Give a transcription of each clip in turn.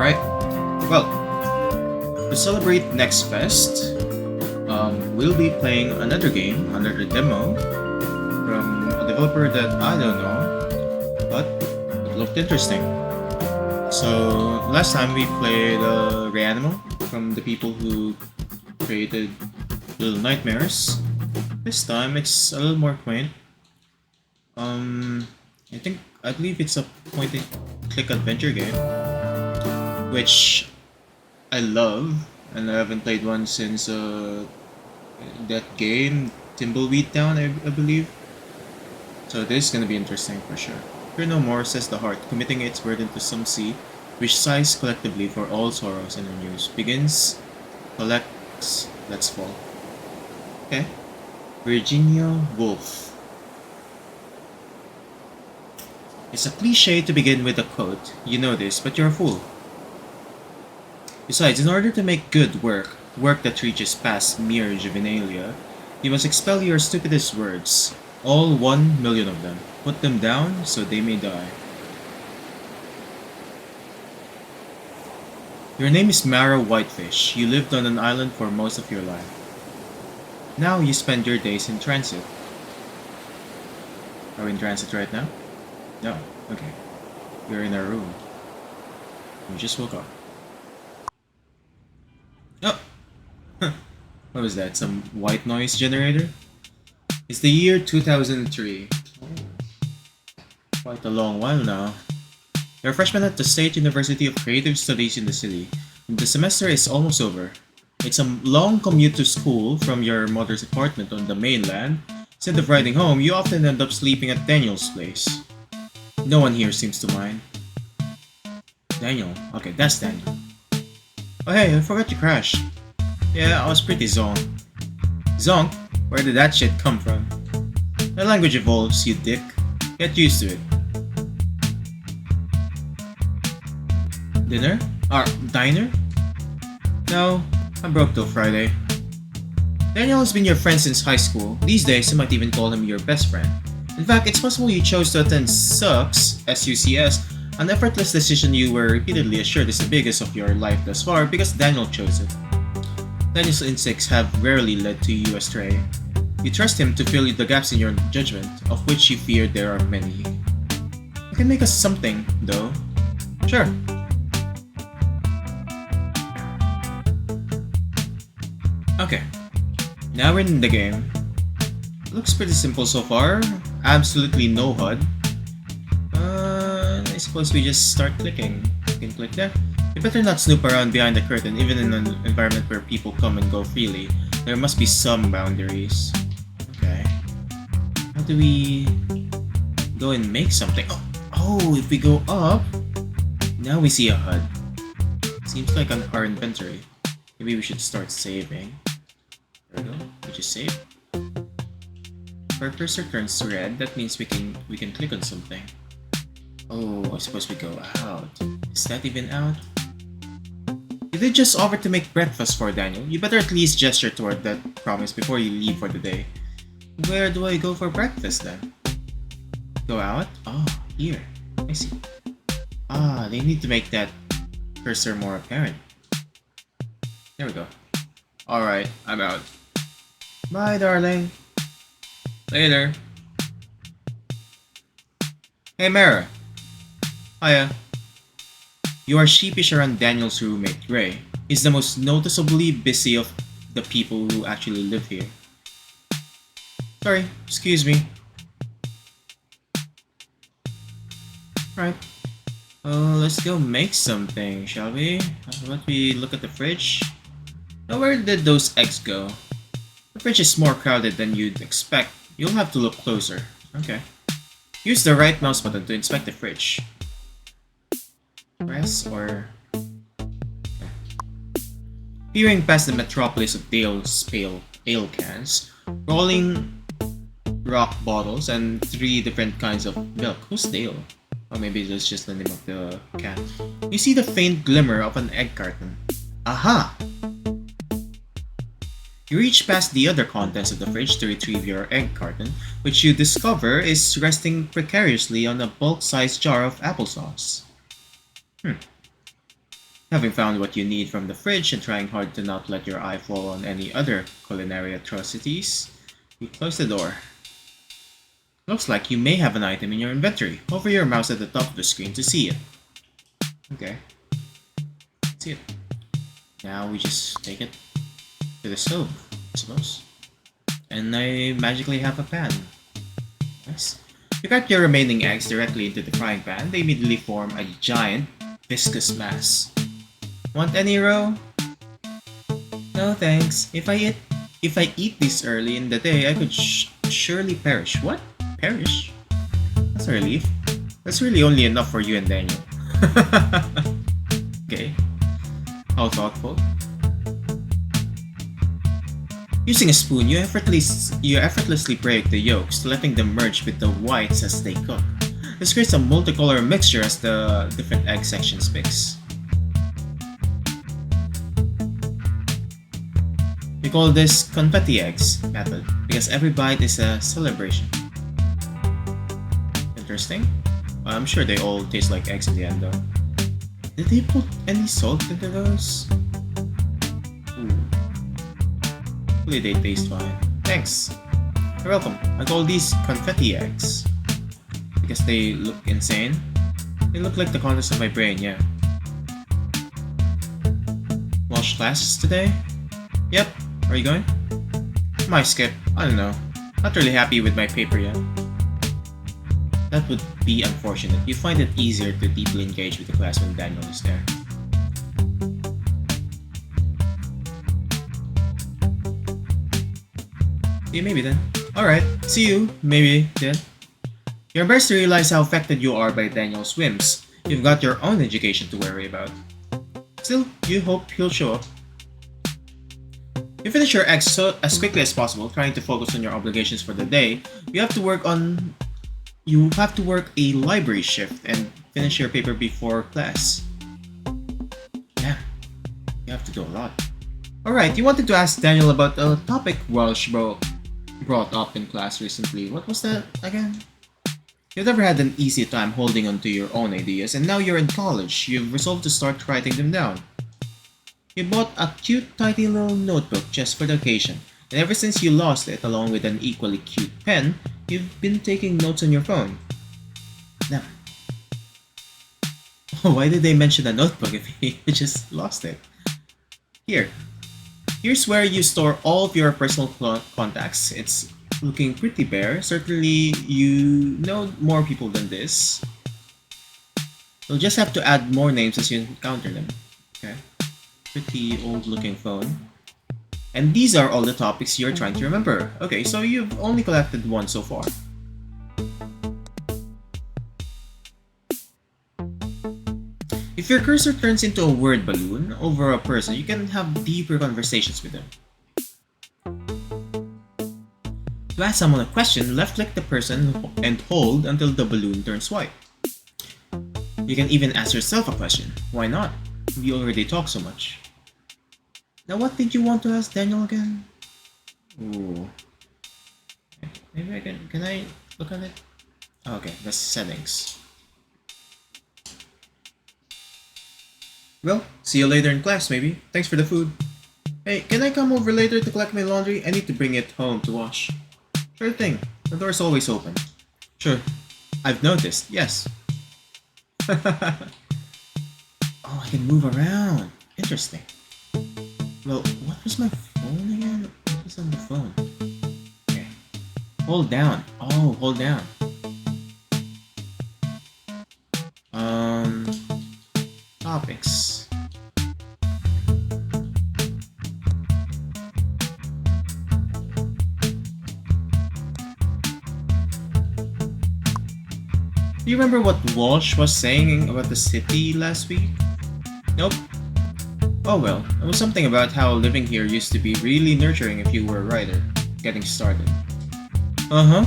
Alright, well, to celebrate next fest, we'll be playing another game, another demo, from a developer that I don't know, but it looked interesting. So, last time we played Reanimo from the people who created Little Nightmares. This time it's a little more quaint. I believe it's a point-and-click adventure game, which I love, and I haven't played one since that game, Timbleweed Town, I believe. So this is gonna be interesting for sure. Fear no more, says the heart, committing its burden to some sea, which sighs collectively for all sorrows and renews. Begins, collects, lets fall. Okay. Virginia Woolf. It's a cliche to begin with a quote. You know this, but you're a fool. Besides, in order to make good work that reaches past mere juvenilia, you must expel your stupidest words, all 1,000,000 of them. Put them down so they may die. Your name is Mara Whitefish. You lived on an island for most of your life. Now you spend your days in transit. Are we in transit right now? No. Okay. You're in our room. You just woke up. Oh! What was that? Some white noise generator? It's the year 2003. Quite a long while now. You're a freshman at the State University of Creative Studies in the city. The semester is almost over. It's a long commute to school from your mother's apartment on the mainland. Instead of riding home, you often end up sleeping at Daniel's place. No one here seems to mind. Daniel. Okay, that's Daniel. Oh hey, I forgot you crashed. Yeah, I was pretty zonked. Zonk? Where did that shit come from? The language evolves, you dick. Get used to it. Dinner? Diner? No, I'm broke till Friday. Daniel has been your friend since high school. These days, you might even call him your best friend. In fact, it's possible you chose to attend SUCS, S-U-C-S, an effortless decision you were repeatedly assured is the biggest of your life thus far because Daniel chose it. Daniel's instincts have rarely led to you astray. You trust him to fill the gaps in your judgment, of which you fear there are many. You can make us something, though. Sure. Okay. Now we're in the game. Looks pretty simple so far. Absolutely no HUD. I suppose we just start clicking. You can click there. You better not snoop around behind the curtain, even in an environment where people come and go freely. There must be some boundaries. Okay. How do we go and make something? Oh, if we go up, now we see a HUD. Seems like our inventory. Maybe we should start saving. There we go. We just save. If our cursor turns red, that means we can click on something. Oh, I suppose we go out. Is that even out? You did just offer to make breakfast for Daniel. You better at least gesture toward that promise before you leave for the day. Where do I go for breakfast then? Go out? Oh, here. I see. They need to make that cursor more apparent. There we go. Alright, I'm out. Bye, darling. Later. Hey, Mara. Hiya. You are sheepish around Daniel's roommate, Ray. He's the most noticeably busy of the people who actually live here. Sorry, excuse me. Right. Let's go make something, shall we? How about we look at the fridge? Now, where did those eggs go? The fridge is more crowded than you'd expect. You'll have to look closer. Okay. Use the right mouse button to inspect the fridge. Press or... Okay. Peering past the metropolis of Dale's pale ale cans, rolling rock bottles, and 3 different kinds of milk. Who's Dale? Or maybe that's just the name of the can. You see the faint glimmer of an egg carton. Aha! You reach past the other contents of the fridge to retrieve your egg carton, which you discover is resting precariously on a bulk-sized jar of applesauce. Having found what you need from the fridge and trying hard to not let your eye fall on any other culinary atrocities, you close the door. Looks like you may have an item in your inventory. Hover your mouse at the top of the screen to see it. Okay. See it. Now we just take it to the stove, I suppose. And I magically have a pan. Nice. You cut your remaining eggs directly into the frying pan. They immediately form a giant, viscous mass. Want any roe? No thanks. If I eat this early in the day, I could surely perish. What? Perish? That's a relief. That's really only enough for you and Daniel. Okay. How thoughtful. Using a spoon, you effortlessly break the yolks, letting them merge with the whites as they cook. This creates a multicolor mixture as the different egg sections mix. We call this confetti eggs method because every bite is a celebration. Interesting. I'm sure they all taste like eggs in the end though. Did they put any salt into those? Ooh. Hopefully they taste fine. Thanks. You're welcome. I call these confetti eggs because they look insane. They look like the contents of my brain, yeah. Wash classes today? Yep. Are you going? Might skip. I don't know. Not really happy with my paper yet. That would be unfortunate. You find it easier to deeply engage with the class when Daniel is there. See you maybe then. Alright, see you maybe then. You're embarrassed to realize how affected you are by Daniel's whims. You've got your own education to worry about. Still, you hope he'll show up. You finish your eggs as quickly as possible, trying to focus on your obligations for the day. You have to work a library shift and finish your paper before class. Yeah, you have to do a lot. Alright, you wanted to ask Daniel about a topic Welsh brought up in class recently. What was that again? You've never had an easy time holding on to your own ideas, and now you're in college. You've resolved to start writing them down. You bought a cute tiny little notebook just for the occasion, and ever since you lost it along with an equally cute pen, you've been taking notes on your phone. Now, why did they mention a notebook if you just lost it? Here's where you store all of your personal contacts. It's looking pretty bare. Certainly, you know more people than this. You'll just have to add more names as you encounter them. Okay. Pretty old looking phone. And these are all the topics you're trying to remember. Okay, so you've only collected one so far. If your cursor turns into a word balloon over a person, you can have deeper conversations with them. To ask someone a question, left-click the person and hold until the balloon turns white. You can even ask yourself a question. Why not? We already talk so much. Now what did you want to ask Daniel again? Ooh. Maybe can I look at it? Oh, okay, that's settings. Well, see you later in class maybe. Thanks for the food. Hey, can I come over later to collect my laundry? I need to bring it home to wash. Sure thing. The door's always open. Sure. I've noticed, yes. Oh, I can move around. Interesting. Well, what was my phone again? What was on the phone? Okay. Hold down. Oh, hold down. Topics. Do you remember what Walsh was saying about the city last week? Nope. Oh well, it was something about how living here used to be really nurturing if you were a writer, getting started. Uh-huh.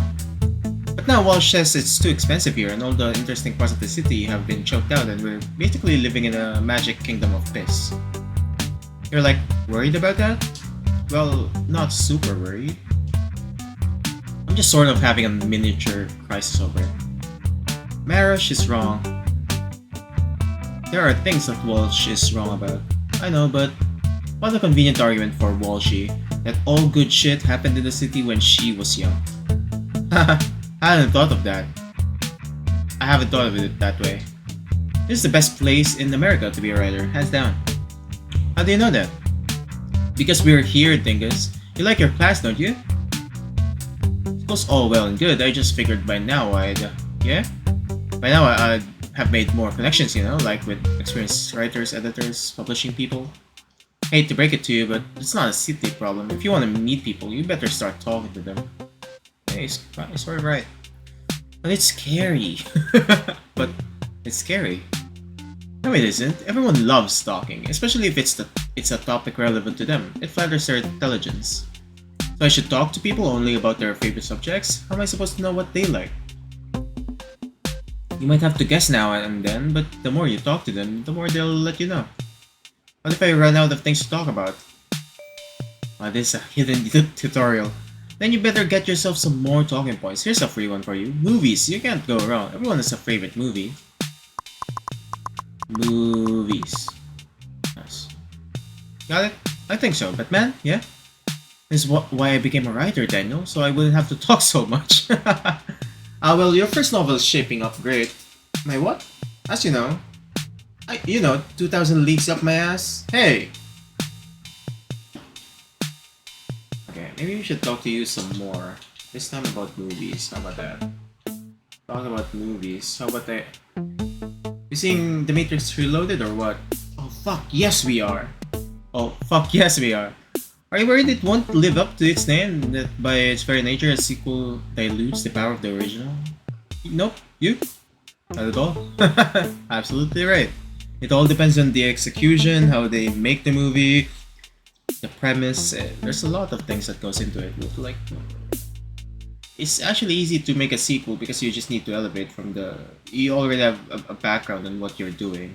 But now Walsh says it's too expensive here and all the interesting parts of the city have been choked out and we're basically living in a magic kingdom of piss. You're like, worried about that? Well, not super worried. I'm just sort of having a miniature crisis over it. Marish is wrong. There are things that Walsh is wrong about. I know, but what a convenient argument for Walshy that all good shit happened in the city when she was young. Haha, I hadn't thought of that. I haven't thought of it that way. This is the best place in America to be a writer, hands down. How do you know that? Because we're here, Dingus. You like your class, don't you? It was all well and good. I just figured by now yeah? By now I'd have made more connections, like with experienced writers, editors, publishing people. Hate to break it to you, but it's not a city problem. If you want to meet people, you better start talking to them. Hey, he's sort of right. But it's scary. But it's scary. No, it isn't. Everyone loves talking, especially if it's a topic relevant to them. It flatters their intelligence. So I should talk to people only about their favorite subjects? How am I supposed to know what they like? You might have to guess now and then, but the more you talk to them, the more they'll let you know. What if I run out of things to talk about? This is a hidden tutorial. Then you better get yourself some more talking points. Here's a free one for you. Movies. You can't go wrong. Everyone has a favorite movie. Movies. Nice. Got it? I think so. But man, yeah? This is why I became a writer, Daniel, so I wouldn't have to talk so much. Well, your first novel is shaping up great. My what? As you know. 2000 Leagues Up My Ass. Hey! Okay, maybe we should talk to you some more. This time about movies. How about that? Talk about movies. How about that? You seeing The Matrix Reloaded or what? Oh fuck, yes we are! Oh fuck, yes we are! Are you worried it won't live up to its name? That by its very nature, a sequel dilutes the power of the original? Nope. You? Not at all. Absolutely right. It all depends on the execution, how they make the movie, the premise. There's a lot of things that goes into it. It's actually easy to make a sequel because you just need to elevate from you already have a background on what you're doing.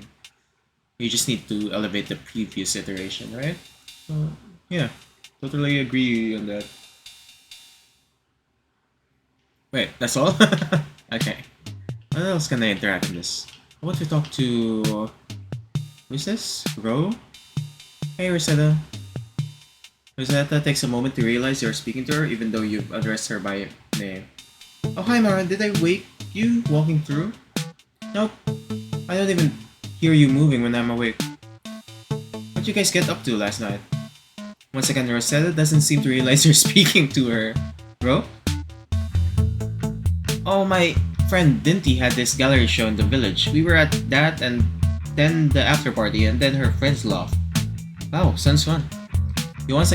You just need to elevate the previous iteration, right? So, yeah, totally agree on that. Wait, that's all? Okay. What else can I interact in this? I want to talk to... Who's this? Ro? Hey, Rosetta. Rosetta takes a moment to realize you're speaking to her even though you've addressed her by name. Oh, hi Mara, did I wake you walking through? Nope. I don't even hear you moving when I'm awake. What'd you guys get up to last night? Once again, Rosetta doesn't seem to realize you're speaking to her. Ro? Oh, my friend Dinty had this gallery show in the village. We were at that and then the after party and then her friends laughed. Wow, sounds fun. You're once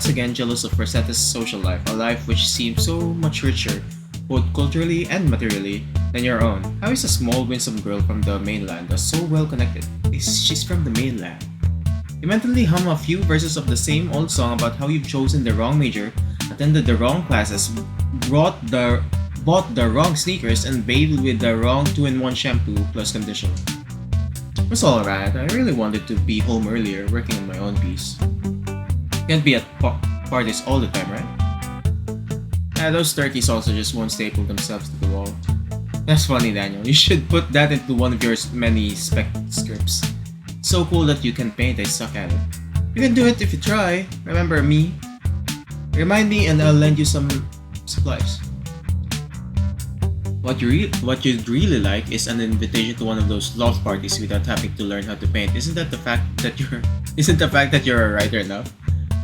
again jealous of Rosetta's social life, a life which seems so much richer, both culturally and materially, than your own. How is a small, winsome girl from the mainland so well connected? She's from the mainland. You mentally hum a few verses of the same old song about how you've chosen the wrong major, attended the wrong classes, bought the wrong sneakers, and bathed with the wrong 2-in-1 shampoo plus conditioner. It was alright. I really wanted to be home earlier, working on my own piece. Can't be at parties all the time, right? Yeah, those 30 also just won't staple themselves to the wall. That's funny, Daniel. You should put that into one of your many spec scripts. It's so cool that you can paint, I suck at it. You can do it if you try. Remember me? Remind me and I'll lend you some supplies. What you'd really like is an invitation to one of those loft parties without having to learn how to paint. Isn't the fact that you're a writer enough?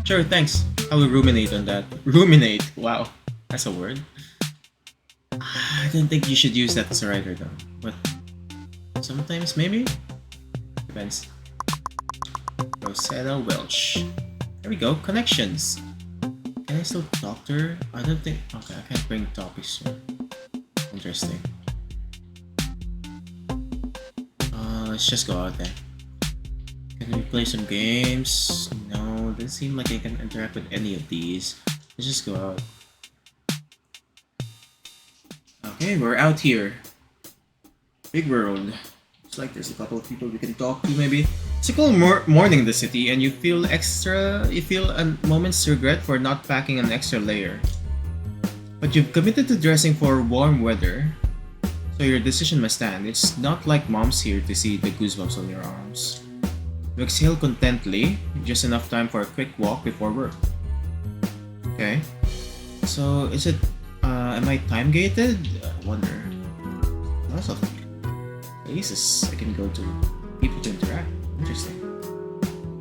Sure, thanks. I will ruminate on that. Ruminate. Wow, that's a word. I don't think you should use that as a writer though. But sometimes maybe. Depends. Rosetta Welch. There we go. Connections. Can I still talk to her? I don't think. Okay, I can't bring topics here. Interesting. Let's just go out there. Can we play some games? No, doesn't seem like I can interact with any of these. Let's just go out. Okay, we're out here. Big world. Looks like there's a couple of people we can talk to maybe. It's a cool morning in the city and you feel a moment's regret for not packing an extra layer. But you've committed to dressing for warm weather. So your decision must stand. It's not like mom's here to see the goosebumps on your arms. You exhale contently, just enough time for a quick walk before work. Okay. So is it am I time gated? I wonder. Lots of places I can go to. People to interact. Interesting.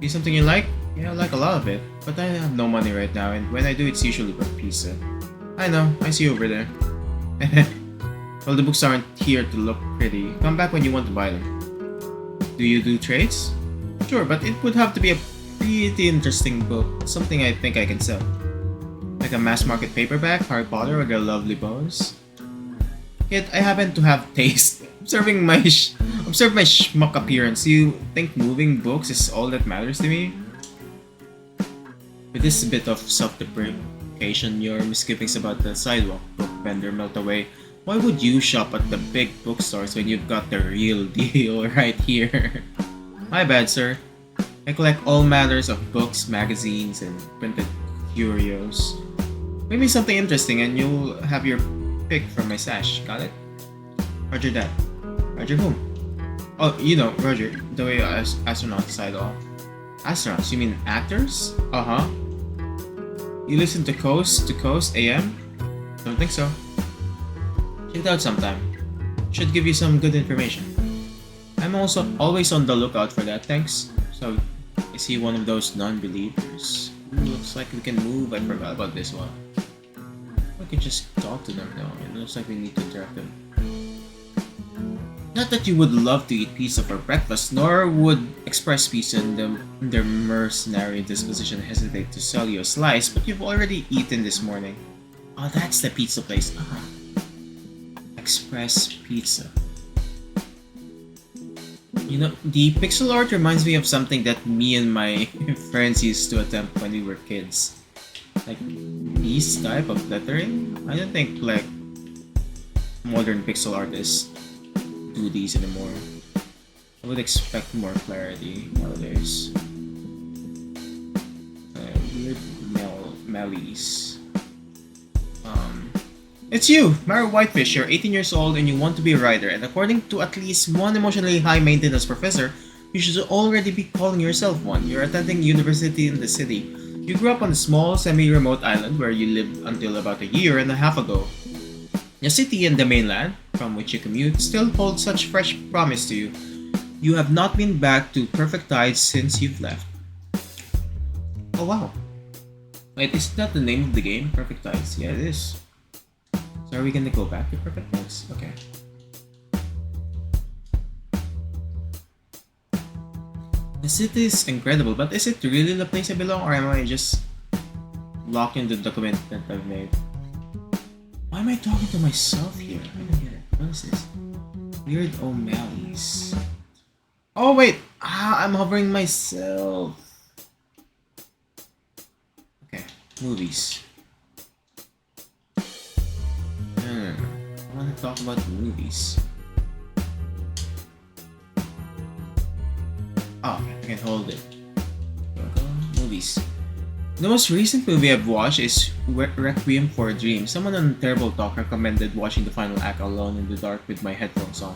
See something you like? Yeah, I like a lot of it. But I have no money right now, and when I do, it's usually for pizza. I know, I see you over there. Well, the books aren't here to look pretty. Come back when you want to buy them. Do you do trades? Sure, but it would have to be a pretty interesting book. Something I think I can sell. Like a mass market paperback, Harry Potter, or The Lovely Bones. Yet, I happen to have taste. Observe my schmuck appearance. You think moving books is all that matters to me? With this bit of self-deprecation, your misgivings about the sidewalk book vendor melt away. Why would you shop at the big bookstores when you've got the real deal right here? My bad, sir. I collect all matters of books, magazines, and printed curios. Maybe something interesting and you'll have your pick from my stash. Got it? Roger that. Roger whom? Oh, you know, Roger, the way astronauts side off. Astronauts? You mean actors? Uh-huh. You listen to Coast AM? Don't think so. Check it out sometime. Should give you some good information. I'm also always on the lookout for that, thanks. So, is he one of those non-believers? Looks like we can move. I forgot about this one. We can just talk to them now. It looks like we need to interact them. Not that you would love to eat pizza for breakfast, nor would Express Pizza and their mercenary disposition hesitate to sell you a slice, but you've already eaten this morning. Oh, that's the pizza place. Express Pizza. You know, the pixel art reminds me of something that me and my friends used to attempt when we were kids. Like, these type of lettering? I don't think, like, modern pixel artists do these anymore. I would expect more clarity nowadays. Weird Mellies. It's you, Mara Whitefish. You're 18 years old and you want to be a writer, and according to at least one emotionally high-maintenance professor, you should already be calling yourself one. You're attending university in the city. You grew up on a small, semi-remote island where you lived until about a year and a half ago. The city and the mainland, from which you commute, still hold such fresh promise to you. You have not been back to Perfect Tides since you've left. Oh wow. Wait, is that the name of the game? Perfect Tides? Yeah, it is. So are we gonna go back to Perfect Tides? Okay. The city is incredible, but is it really the place I belong, or am I just locked in the document that I've made? Why am I talking to myself here? I don't get it. What is this? Weird O'Malley's. Oh wait! I'm hovering myself. Okay, movies. I want to talk about movies. Oh, I can hold it. Movies. The most recent movie I've watched is Requiem for a Dream. Someone on Terrible Talk recommended watching the final act alone in the dark with my headphones on.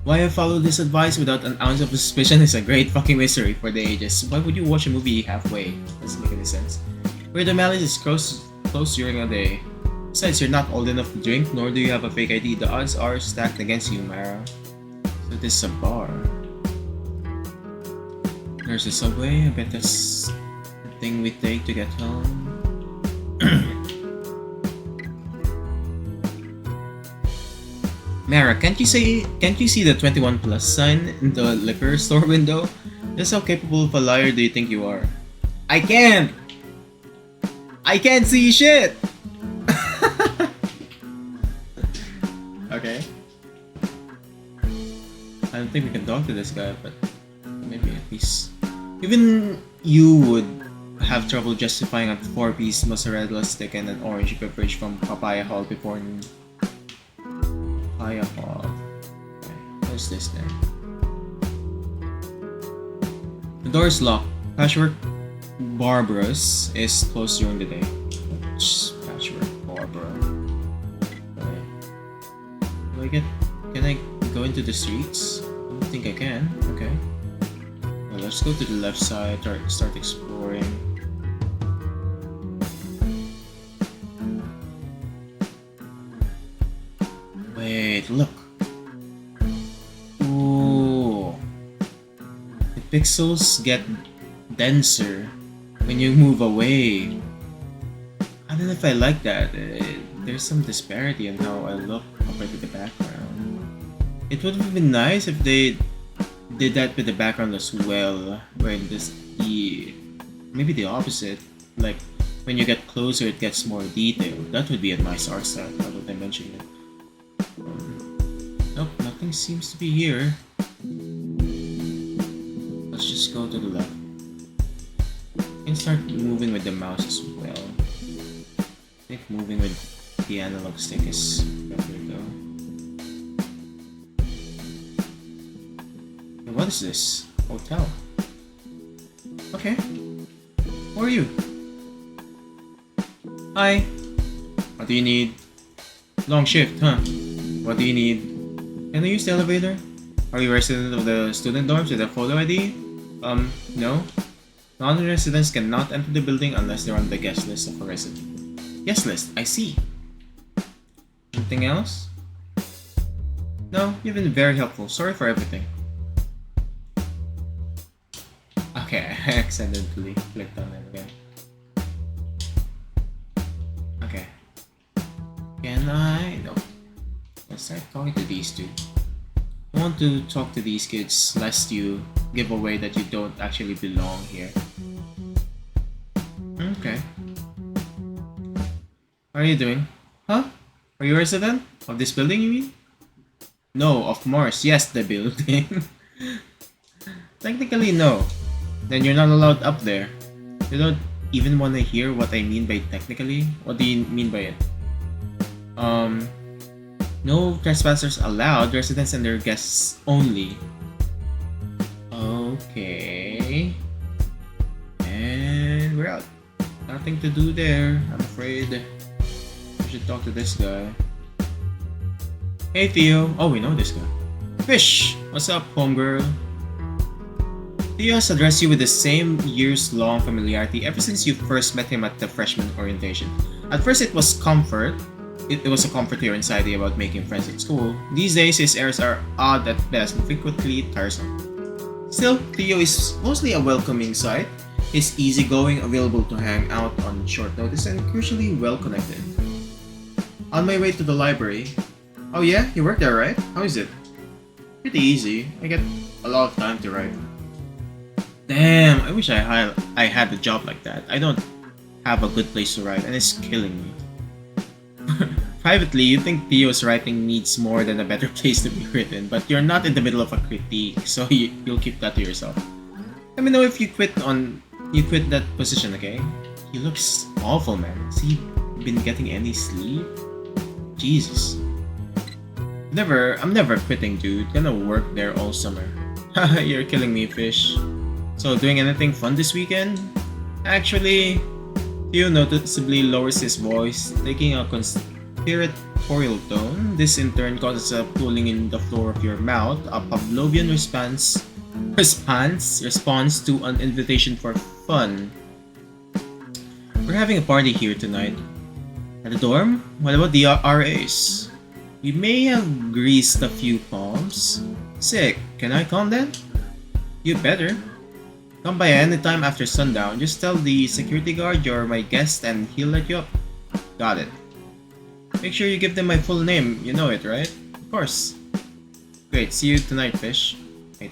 Why I followed this advice without an ounce of suspicion is a great fucking mystery for the ages. Why would you watch a movie halfway? Doesn't make any sense. Weird O'Malley's is closed during a day. Besides, you're not old enough to drink, nor do you have a fake ID. The odds are stacked against you, Mara. So this is a bar. There's a subway. I bet that's the thing we take to get home. Mara, can't you see the 21 plus sign in the liquor store window? Just how capable of a liar do you think you are? I can't see shit! Okay. I don't think we can talk to this guy, but maybe at least. Even you would have trouble justifying a 4-piece mozzarella stick and an orange beverage from Papaya Hall before noon. Papaya Hall. Okay, what's this then? The door is locked. Patchwork Barbaros is closed during the day. Patchwork Barbara. Okay. Do I get Can I go into the streets? I don't think I can. Okay. Well, let's go to the left side, start exploring. Wait, look. Ooh. The pixels get denser when you move away. I don't know if I like that. There's some disparity in how I look compared to the background. It would have been nice if they did that with the background as well, where maybe the opposite. Like when you get closer, it gets more detailed. That would be a nice art style. Now that I mention it. Nope, nothing seems to be here. Let's just go to the left. And start moving with the mouse as well. I think moving with the analog stick is better though. Hey, what is this? Hotel. Okay. Who are you? Hi. What do you need? Long shift, huh? What do you need? Can I use the elevator? Are you a resident of the student dorms with a photo ID? No. Non-residents cannot enter the building unless they're on the guest list of a resident. Guest list, I see. Anything else? No, you've been very helpful. Sorry for everything. Okay, I accidentally clicked on it again. Okay. Can I? No. Let's start talking to these two. I want to talk to these kids lest you give away that you don't actually belong here. Okay. How are you doing? Huh? Are you a resident of this building, you mean? No, of Mars. Yes, the building. Technically, no. Then you're not allowed up there. You don't even want to hear what I mean by technically? What do you mean by it? No trespassers allowed, residents and their guests only. Okay. And we're out. Nothing to do there, I'm afraid. I should talk to this guy. Hey Theo. Oh, we know this guy. Fish! What's up, homegirl? Theo has addressed you with the same years-long familiarity ever since you first met him at the freshman orientation. At first it was comfort. It was a comfort to your anxiety about making friends at school. These days, his airs are odd at best and frequently tiresome. Still, Theo is mostly a welcoming sight. He's easygoing, available to hang out on short notice, and crucially well-connected. On my way to the library... Oh yeah? You work there, right? How is it? Pretty easy. I get a lot of time to write. Damn, I wish I had a job like that. I don't have a good place to write, and it's killing me. Privately, you think Theo's writing needs more than a better place to be written, but you're not in the middle of a critique, so you'll keep that to yourself. Let me know if you quit that position, okay? He looks awful, man. Has he been getting any sleep? Jesus. I'm never quitting, dude. Gonna work there all summer. Haha, you're killing me, fish. So, doing anything fun this weekend? Actually, Theo noticeably lowers his voice, taking a conspiratorial tone. This in turn causes a pulling in the floor of your mouth, a Pavlovian response to an invitation for fun. We're having a party here tonight. At the dorm? What about the RAs? We may have greased a few palms. Sick. Can I come then? You better. Come by anytime after sundown. Just tell the security guard you're my guest and he'll let you up. Got it. Make sure you give them my full name. You know it, right? Of course. Great. See you tonight, fish. Wait.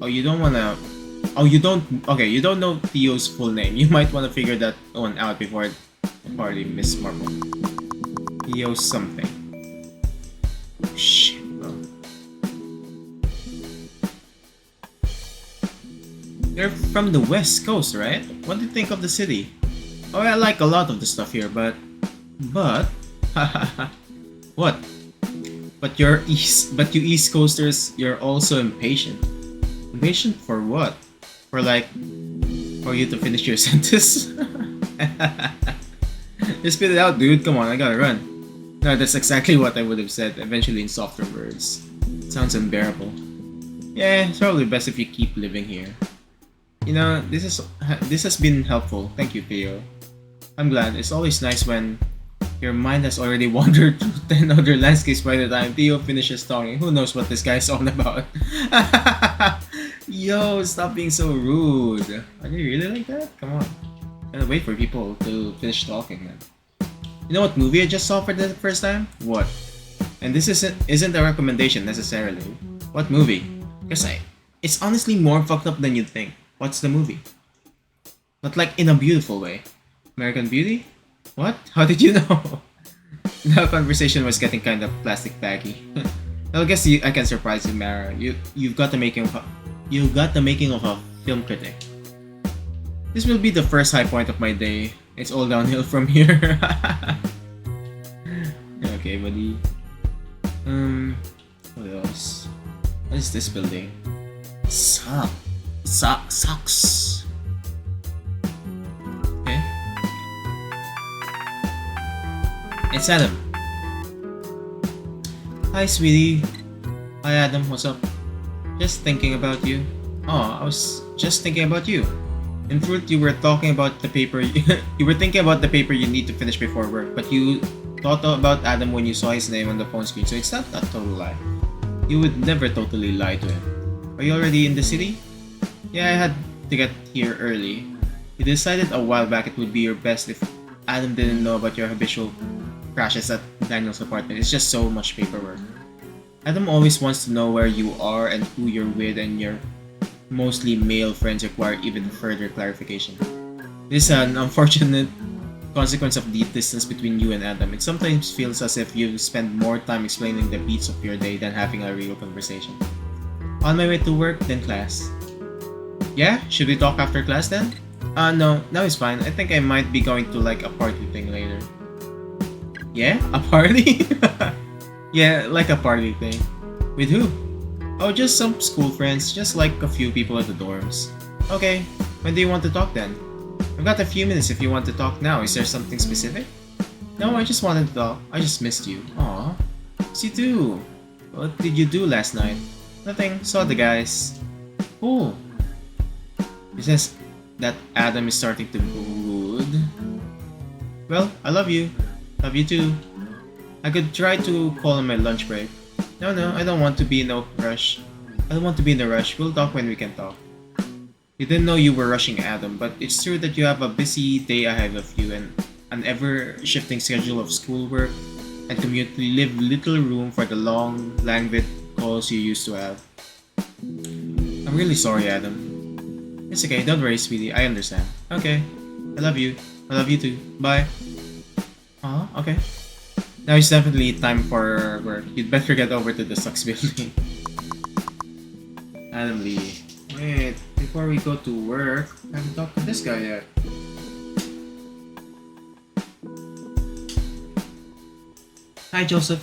Oh, you don't wanna... Oh, you don't... Okay, you don't know Theo's full name. You might wanna figure that one out before the party, Miss Marple. Theo something. Oh, shit, bro. You're from the West Coast, right? What do you think of the city? Oh, I like a lot of the stuff here, but... What? But you East Coasters, you're also impatient. Impatient for what? For you to finish your sentence? Just spit it out, dude. Come on, I gotta run. No, that's exactly what I would have said, eventually in softer words. It sounds unbearable. Yeah, it's probably best if you keep living here. You know, this has been helpful. Thank you, Theo. I'm glad. It's always nice when your mind has already wandered through 10 other landscapes by the time Theo finishes talking. Who knows what this guy's on about? Yo, stop being so rude. Are you really like that? Come on. Gotta wait for people to finish talking, man. You know what movie I just saw for the first time? What? And this isn't a recommendation necessarily. What movie? Because it's honestly more fucked up than you'd think. What's the movie? But like in a beautiful way. American Beauty? What? How did you know? The conversation was getting kind of plastic baggy. I guess I can surprise you, Mara. You've got the making of a film critic. This will be the first high point of my day. It's all downhill from here. Okay, buddy. What else? What is this building? Sucks. Okay. It's Adam. Hi, sweetie. Hi, Adam. What's up? Just thinking about you. Oh, I was just thinking about you. In truth, you were talking about the paper. You were thinking about the paper you need to finish before work, but you thought about Adam when you saw his name on the phone screen. So it's not a total lie. You would never totally lie to him. Are you already in the city? Yeah, I had to get here early. We decided a while back it would be your best if Adam didn't know about your habitual crashes at Daniel's apartment. It's just so much paperwork. Adam always wants to know where you are and who you're with, and your mostly male friends require even further clarification. This is an unfortunate consequence of the distance between you and Adam. It sometimes feels as if you spend more time explaining the beats of your day than having a real conversation. On my way to work, then class. Yeah? Should we talk after class then? No, now it's fine. I think I might be going to like a party thing later. Yeah? A party? Yeah, like a party thing. With who? Oh, just some school friends, just like a few people at the dorms. Okay, when do you want to talk then? I've got a few minutes if you want to talk now. Is there something specific? No, I just wanted to talk. I just missed you. Aw. Miss you too. What did you do last night? Nothing. Saw the guys. Cool. He says that Adam is starting to mood. Well, I love you. Love you too. I could try to call on my lunch break. No, I don't want to be in no rush. I don't want to be in a rush. We'll talk when we can talk. You didn't know you were rushing Adam, but it's true that you have a busy day ahead of you and an ever-shifting schedule of schoolwork and commute. You leave little room for the long, languid calls you used to have. I'm really sorry, Adam. It's okay, don't worry, sweetie. I understand. Okay. I love you. I love you too. Bye. Okay. Now it's definitely time for work. You'd better get over to the Sucks building. Adam Lee. Wait, before we go to work, I haven't talked to this guy yet. Hi, Joseph.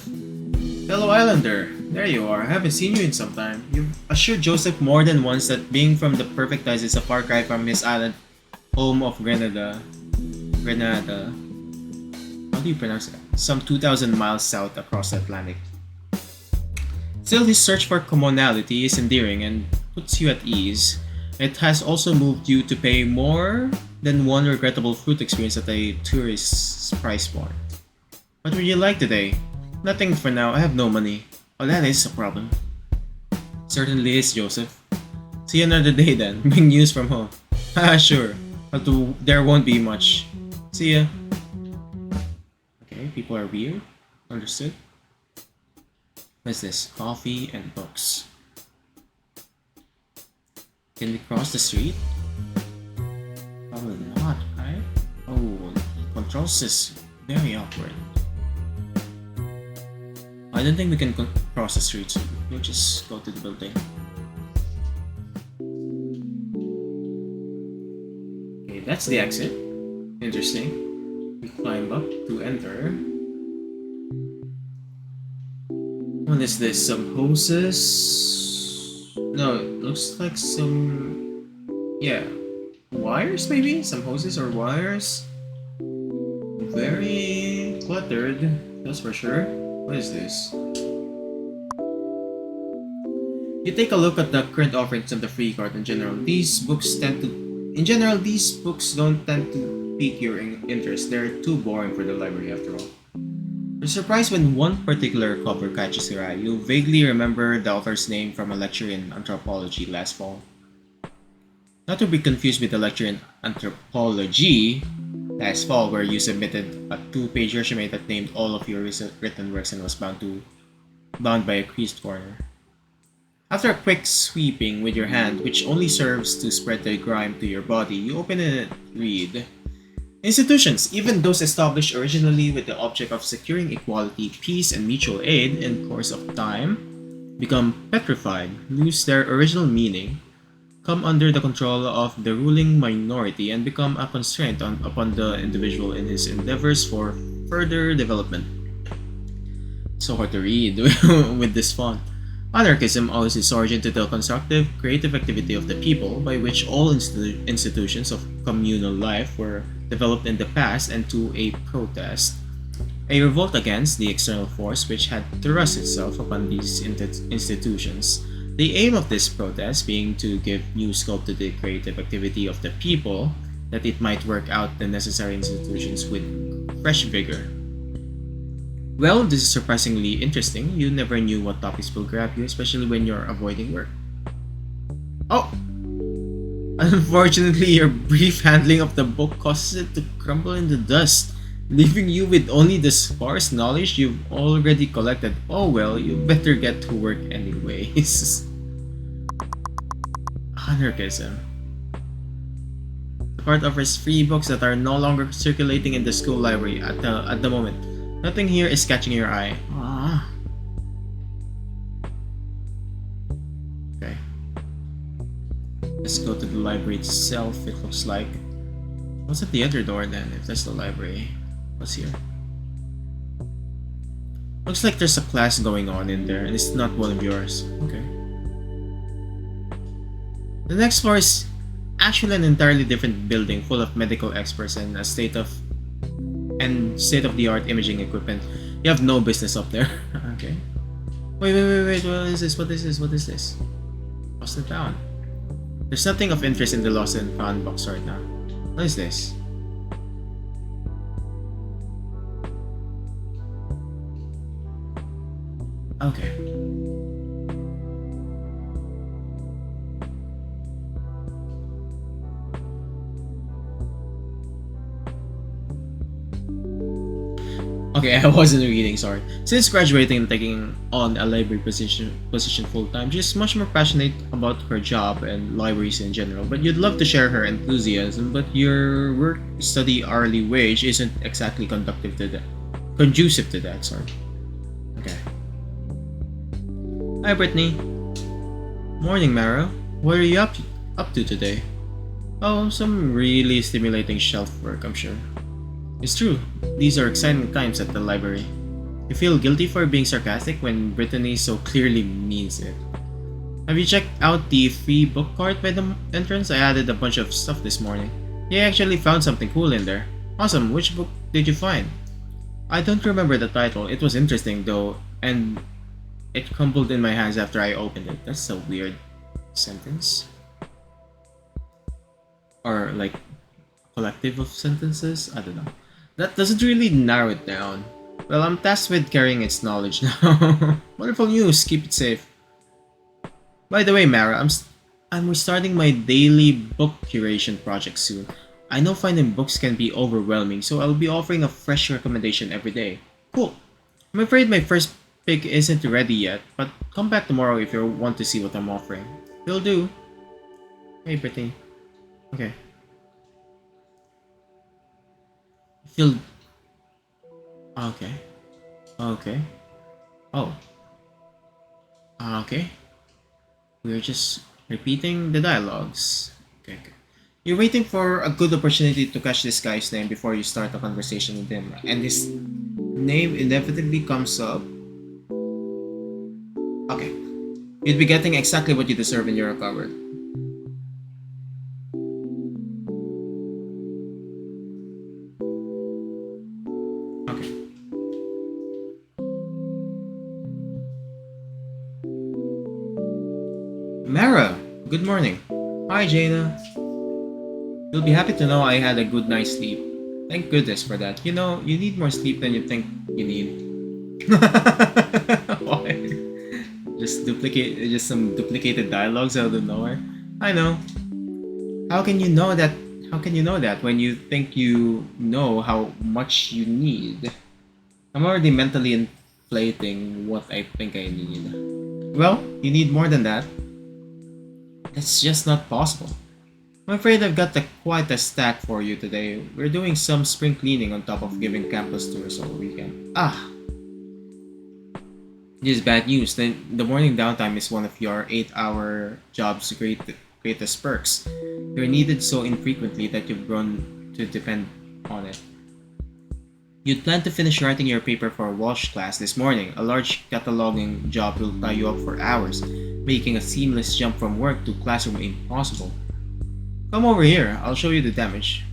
Fellow Islander. There you are. I haven't seen you in some time. You've assured Joseph more than once that being from the perfect ice is a far cry from his island home of Grenada. How do you pronounce it? Some 2,000 miles south across the Atlantic. Still, his search for commonality is endearing and puts you at ease. It has also moved you to pay more than one regrettable fruit experience at a tourist's price point. What would you like today? Nothing for now. I have no money. Oh, that is a problem. Certainly is, Joseph. See you another day then. Bring news from home. Haha, sure. But there won't be much. See ya. Okay, people are weird. Understood. What's this? Coffee and books. Can we cross the street? Probably not, right? Oh, controls is very awkward. I don't think we can cross the street, so we'll just go to the building. Okay, that's the exit. Interesting. We climb up to enter. What is this? Some hoses? No, it looks like some... yeah. Wires maybe? Some hoses or wires? Very cluttered. That's for sure. What is this? You take a look at the current offerings of the free card in general. These books don't tend to pique your interest. They're too boring for the library after all. You're surprised when one particular cover catches your eye. You vaguely remember the author's name from a lecture in anthropology last fall. Not to be confused with the lecture in anthropology last fall, where you submitted a two-page resume that named all of your written works and was bound by a creased corner. After a quick sweeping with your hand, which only serves to spread the grime to your body, you open it and read. Institutions, even those established originally with the object of securing equality, peace, and mutual aid in course of time, become petrified, lose their original meaning, come under the control of the ruling minority, and become a constraint upon the individual in his endeavors for further development. So hard to read with this font. Anarchism owes its origin to the constructive, creative activity of the people, by which all institutions of communal life were developed in the past, and to a protest, a revolt against the external force which had thrust itself upon these institutions. The aim of this protest being to give new scope to the creative activity of the people, that it might work out the necessary institutions with fresh vigor. Well, this is surprisingly interesting. You never knew what topics will grab you, especially when you're avoiding work. Oh! Unfortunately, your brief handling of the book causes it to crumble in the dust, leaving you with only the sparse knowledge you've already collected. Oh well, you better get to work anyways. Anarchism. The part offers free books that are no longer circulating in the school library at the moment. Nothing here is catching your eye. Ah. Okay. Let's go to the library itself, it looks like. What's at the other door then, if that's the library? What's here? Looks like there's a class going on in there, and it's not one of yours. Okay. The next floor is actually an entirely different building full of medical experts and a state-of-the-art imaging equipment. You have no business up there. Okay. Wait, what is this? What is this? What is this? Lost and found. There's nothing of interest in the lost and found box right now. What is this? Okay. Okay, I wasn't reading, sorry. Since graduating and taking on a library position full-time, she's much more passionate about her job and libraries in general, but you'd love to share her enthusiasm, but your work-study hourly wage isn't exactly conducive to that, sorry. Okay. Hi, Brittany. Morning, Mara. What are you up to today? Oh, some really stimulating shelf work, I'm sure. It's true, these are exciting times at the library. You feel guilty for being sarcastic when Brittany so clearly means it. Have you checked out the free book cart by the entrance? I added a bunch of stuff this morning. Yeah, I actually found something cool in there. Awesome, which book did you find? I don't remember the title, it was interesting though, and it crumbled in my hands after I opened it. That's a weird sentence. Or like, collective of sentences? I don't know. That doesn't really narrow it down. Well, I'm tasked with carrying its knowledge now. Wonderful news, keep it safe. By the way, Mara, I'm restarting my daily book curation project soon. I know finding books can be overwhelming, so I'll be offering a fresh recommendation every day. Cool. I'm afraid my first pick isn't ready yet, but come back tomorrow if you want to see what I'm offering. Will do. Hey, Brittany. Okay. Feel. Okay. Okay. Oh. Okay. We're just repeating the dialogues. Okay. You're waiting for a good opportunity to catch this guy's name before you start a conversation with him, and his name inevitably comes up. Okay. You'd be getting exactly what you deserve in your cupboard. Okay. Mara, good morning. Hi, Jaina. You'll be happy to know I had a good night's sleep. Thank goodness for that. You know, you need more sleep than you think you need. Why? Just some duplicated dialogues out of nowhere. I know. How can you know that? How can you know that when you think you know how much you need? I'm already mentally inflating what I think I need. Well, you need more than that. It's just not possible. I'm afraid I've got quite a stack for you today. We're doing some spring cleaning on top of giving campus tours all weekend. This is bad news. The morning downtime is one of your 8-hour job's greatest perks. You're needed so infrequently that you've grown to depend on it. You'd planned to finish writing your paper for a Walsh class this morning. A large cataloging job will tie you up for hours, making a seamless jump from work to classroom impossible. Come over here, I'll show you the damage.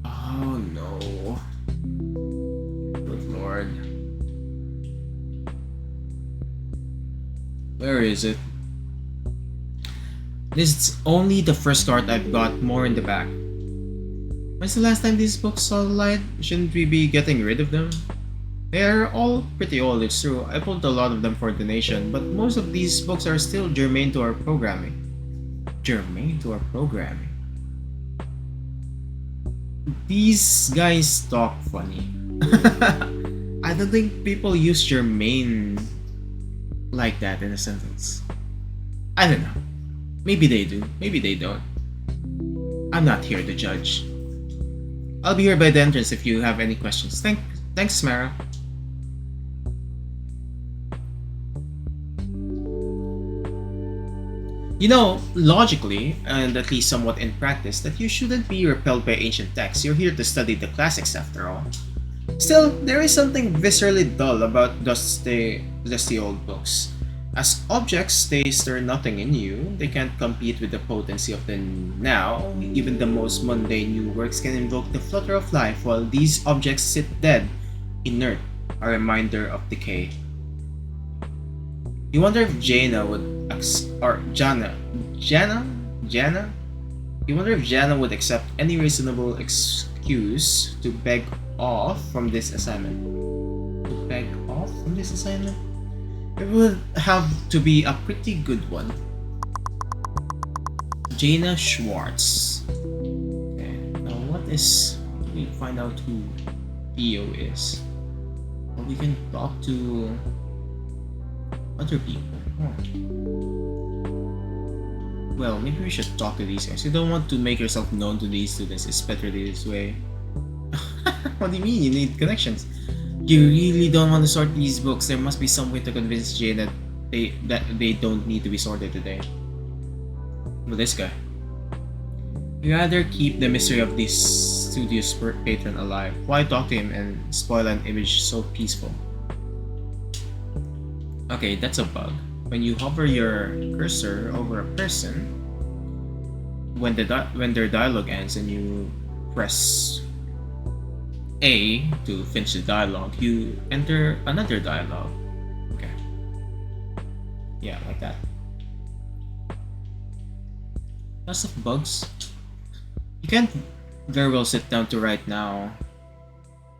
Oh no. Good lord. Where is it? This is only the first start. I've got more in the back. When's the last time these books saw the light? Shouldn't we be getting rid of them? They are all pretty old, it's true. I pulled a lot of them for donation, but most of these books are still germane to our programming. Germane to our programming? These guys talk funny. I don't think people use germane like that in a sentence. I don't know. Maybe they do, maybe they don't. I'm not here to judge. I'll be here by the entrance if you have any questions. Thanks, Mara. You know, logically, and at least somewhat in practice, that you shouldn't be repelled by ancient texts. You're here to study the classics after all. Still, there is something viscerally dull about dusty old books. As objects, they stir nothing in you. They can't compete with the potency of the now. Even the most mundane new works can invoke the flutter of life, while these objects sit dead, inert, a reminder of decay. You wonder if Jaina would or Jana? You wonder if Jana would accept any reasonable excuse to beg off from this assignment. To beg off from this assignment? It would have to be a pretty good one. Jaina Schwartz. Okay, now what is... Let me find out who Theo is. Well, we can talk to other people. Well, maybe we should talk to these guys. You don't want to make yourself known to these students. It's better this way. What do you mean? You need connections. You really don't want to sort these books. There must be some way to convince Jane that they don't need to be sorted today. Well, this guy. You rather keep the mystery of this studious patron alive. Why talk to him and spoil an image so peaceful? Okay, that's a bug. When you hover your cursor over a person, when their dialogue ends and you press A to finish the dialogue, you enter another dialogue. Okay. Yeah, like that. Lots of bugs. You can't very well sit down to write now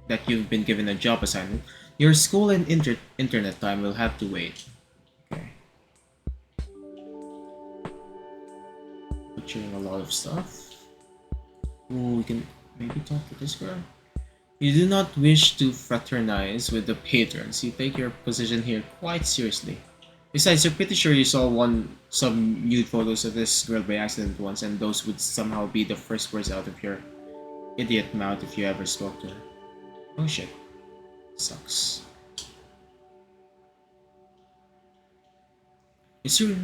that you've been given a job assignment. Your school and internet time will have to wait. Okay. Butchering a lot of stuff. Ooh, we can maybe talk to this girl. You do not wish to fraternize with the patrons. You take your position here quite seriously. Besides, you're pretty sure you saw some nude photos of this girl by accident once, and those would somehow be the first words out of your idiot mouth if you ever spoke to her. Oh shit. Sucks. It's true.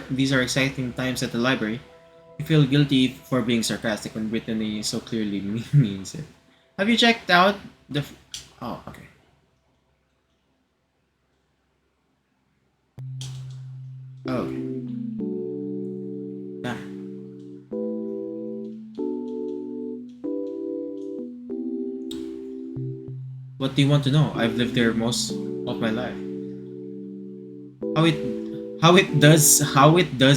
These are exciting times at the library. You feel guilty for being sarcastic when Brittany so clearly means it. Have you checked out the... Oh, okay. Oh, okay. Ah. What do you want to know? I've lived there most of my life. How it How it does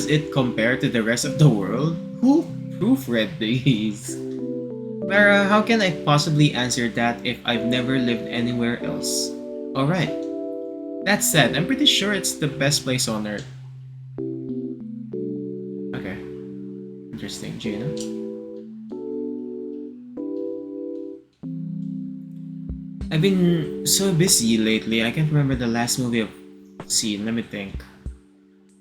it compare to the rest of the world? Who proofread these? Mara, how can I possibly answer that if I've never lived anywhere else? Alright. That said, I'm pretty sure it's the best place on earth. Okay. Interesting, Gina. I've been so busy lately, I can't remember the last movie I've seen. Let me think.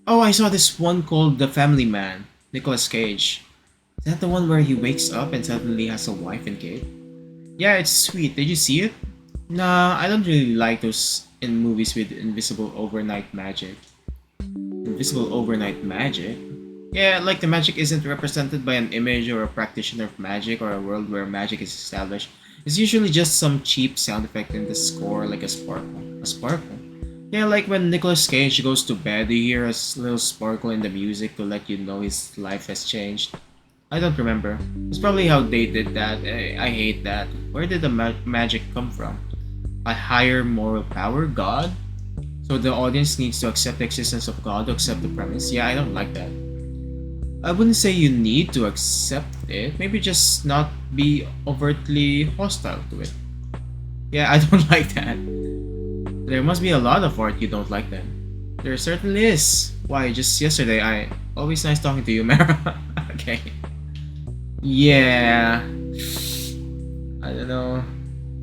Oh, I saw this one called The Family Man, Nicolas Cage. Is that the one where he wakes up and suddenly has a wife and kid? Yeah, it's sweet. Did you see it? Nah, I don't really like those in movies with invisible overnight magic. Invisible overnight magic? Yeah, like the magic isn't represented by an image or a practitioner of magic or a world where magic is established. It's usually just some cheap sound effect in the score, like a sparkle. A sparkle? Yeah, like when Nicolas Cage goes to bed, you hear a little sparkle in the music to let you know his life has changed. I don't remember. It's probably how they did that. I hate that. Where did the magic come from? A higher moral power? God? So the audience needs to accept the existence of God to accept the premise? Yeah, I don't like that. I wouldn't say you need to accept it. Maybe just not be overtly hostile to it. Yeah, I don't like that. There must be a lot of art you don't like then. There certainly is. Why, just yesterday I... Always nice talking to you, Mara. Okay. Yeah. I don't know.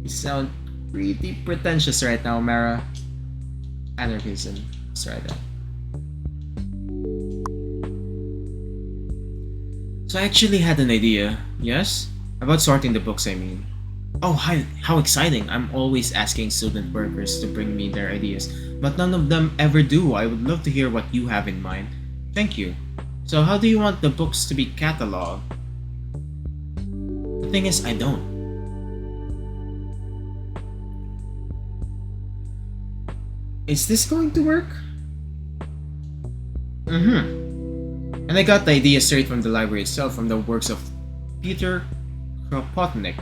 You sound pretty pretentious right now, Mara. Anarchism. Let's try that. So I actually had an idea, yes? About sorting the books, I mean. Oh, how exciting! I'm always asking student workers to bring me their ideas, but none of them ever do. I would love to hear what you have in mind. Thank you. So, how do you want the books to be cataloged? The thing is, I don't. Is this going to work? And I got the idea straight from the library itself, from the works of Peter Kropotnik.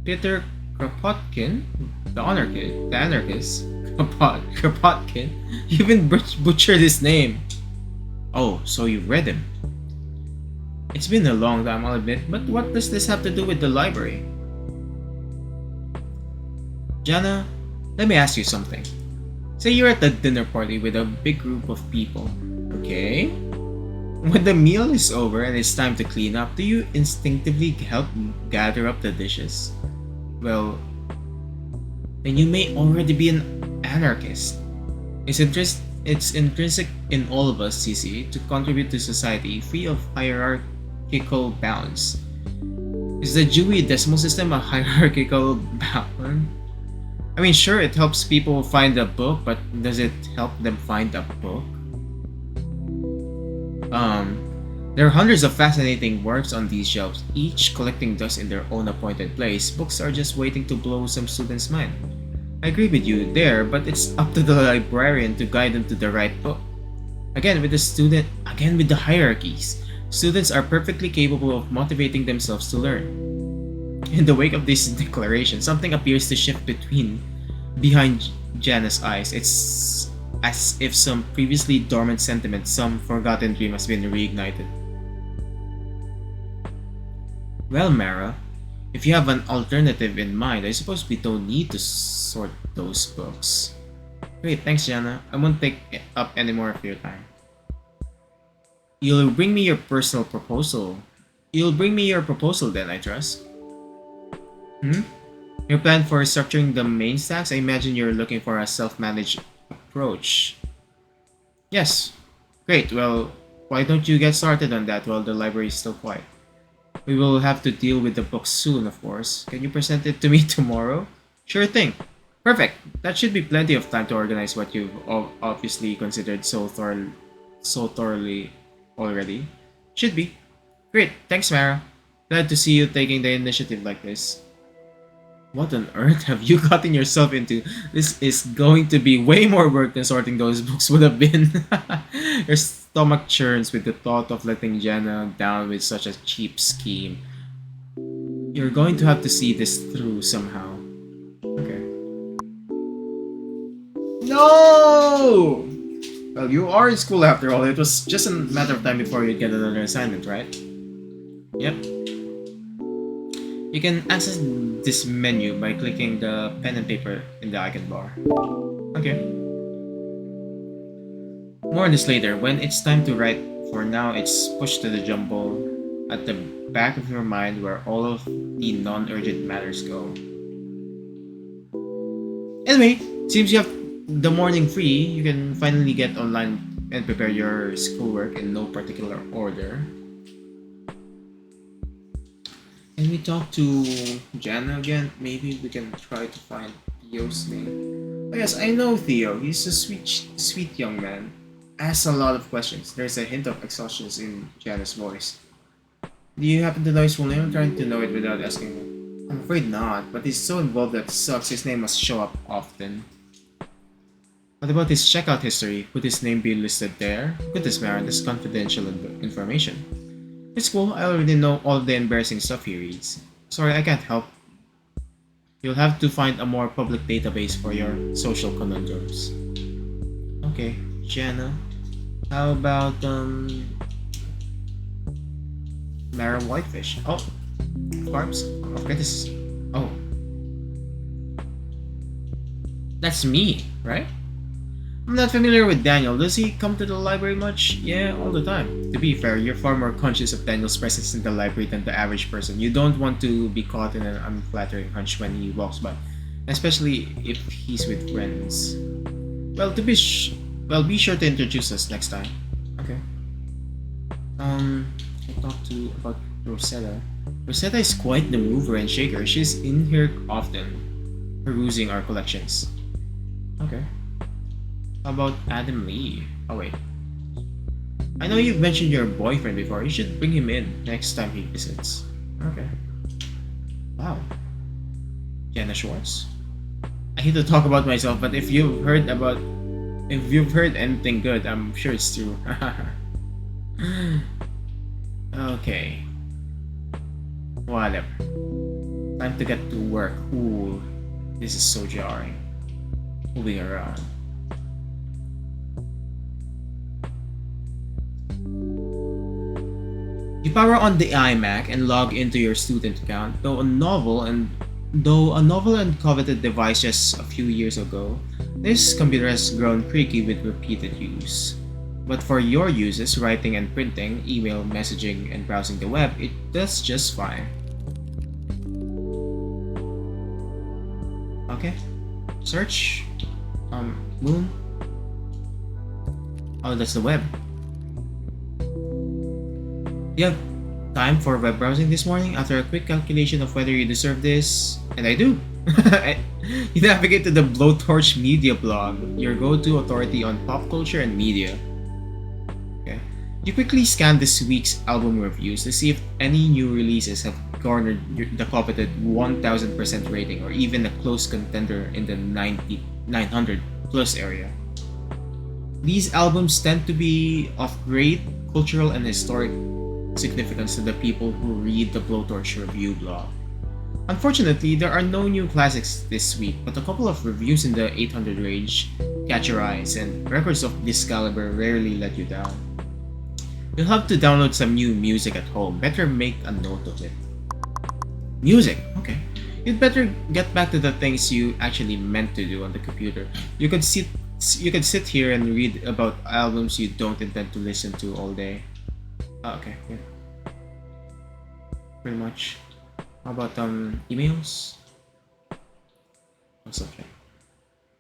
Peter Kropotkin? The anarchist? Kropotkin? You even butchered his name. Oh, so you read him. It's been a long time, I'll admit, but what does this have to do with the library? Jana, let me ask you something. Say you're at a dinner party with a big group of people, okay? When the meal is over and it's time to clean up, do you instinctively help gather up the dishes? Well, then you may already be an anarchist. It's intrinsic in all of us, CC, to contribute to society free of hierarchical bounds. Is the Dewey Decimal System a hierarchical bound? I mean, sure, it helps people find a book, but does it help them find a book? There are hundreds of fascinating works on these shelves, each collecting dust in their own appointed place. Books are just waiting to blow some student's mind. I agree with you there, but it's up to the librarian to guide them to the right book. Again with the hierarchies. Students are perfectly capable of motivating themselves to learn. In the wake of this declaration, something appears to shift behind Jana's eyes. It's as if some previously dormant sentiment, some forgotten dream has been reignited. Well, Mara, if you have an alternative in mind, I suppose we don't need to sort those books. Great, thanks, Jana. I won't take up any more of your time. You'll bring me your personal proposal. You'll bring me your proposal then, I trust. Hmm? Your plan for structuring the main stacks? I imagine you're looking for a self-managed approach. Yes. Great, well, why don't you get started on that while the library is still quiet? We will have to deal with the book soon, of course. Can you present it to me tomorrow? Sure thing. Perfect. That should be plenty of time to organize what you've obviously considered so thoroughly already. Should be. Great. Thanks, Mara. Glad to see you taking the initiative like this. What on earth have you gotten yourself into? This is going to be way more work than sorting those books would have been. Your stomach churns with the thought of letting Jenna down with such a cheap scheme. You're going to have to see this through somehow. Okay. No! Well, you are in school after all. It was just a matter of time before you get another assignment, right? Yep. You can access this menu by clicking the pen and paper in the icon bar. Okay. More on this later. When it's time to write, for now it's pushed to the jumble at the back of your mind where all of the non-urgent matters go. Anyway, seems you have the morning free. You can finally get online and prepare your schoolwork in no particular order. Can we talk to Jana again? Maybe we can try to find Theo's name. Oh yes, I know Theo. He's a sweet young man. Asks a lot of questions. There's a hint of exhaustion in Jana's voice. Do you happen to know his full name? I'm trying to know it without asking him. I'm afraid not, but he's so involved that it sucks. His name must show up often. What about his checkout history? Would his name be listed there? Goodness, Maren, this is confidential information. It's cool, I already know all the embarrassing stuff he reads. Sorry, I can't help. You'll have to find a more public database for your social conundrums. Okay, Jana. How about, Mara Whitefish? Oh, Carbs of criticism. Oh. That's me, right? I'm not familiar with Daniel. Does he come to the library much? Yeah, all the time. To be fair, you're far more conscious of Daniel's presence in the library than the average person. You don't want to be caught in an unflattering hunch when he walks by, especially if he's with friends. Well, be sure to introduce us next time. Okay. I talked to about Rosetta. Rosetta is quite the mover and shaker. She's in here often, perusing our collections. Okay. How about Adam Lee? Oh wait. I know you've mentioned your boyfriend before. You should bring him in next time he visits. Okay. Wow. Jenna Schwartz? I hate to talk about myself, but if you've heard anything good, I'm sure it's true. Okay. Whatever. Time to get to work. Ooh. This is so jarring. Moving around. You power on the iMac and log into your student account, though a novel and coveted device just a few years ago, this computer has grown creaky with repeated use. But for your uses, writing and printing, email, messaging, and browsing the web, it does just fine. Okay. Search. Moon. Oh, that's the web. You have time for web browsing this morning? After a quick calculation of whether you deserve this, and I do. You navigate to the Blowtorch Media blog, your go-to authority on pop culture and media. Okay. You quickly scan this week's album reviews to see if any new releases have garnered the coveted 1000% rating or even a close contender in the 900 plus area. These albums tend to be of great cultural and historic significance to the people who read the Blowtorch review blog. Unfortunately, there are no new classics this week, but a couple of reviews in the 800 range catch your eyes, and records of this caliber rarely let you down. You'll have to download some new music at home. Better make a note of it. Music, okay. You'd better get back to the things you actually meant to do on the computer. You could sit here and read about albums you don't intend to listen to all day. Okay, yeah. Pretty much. How about emails? What's okay?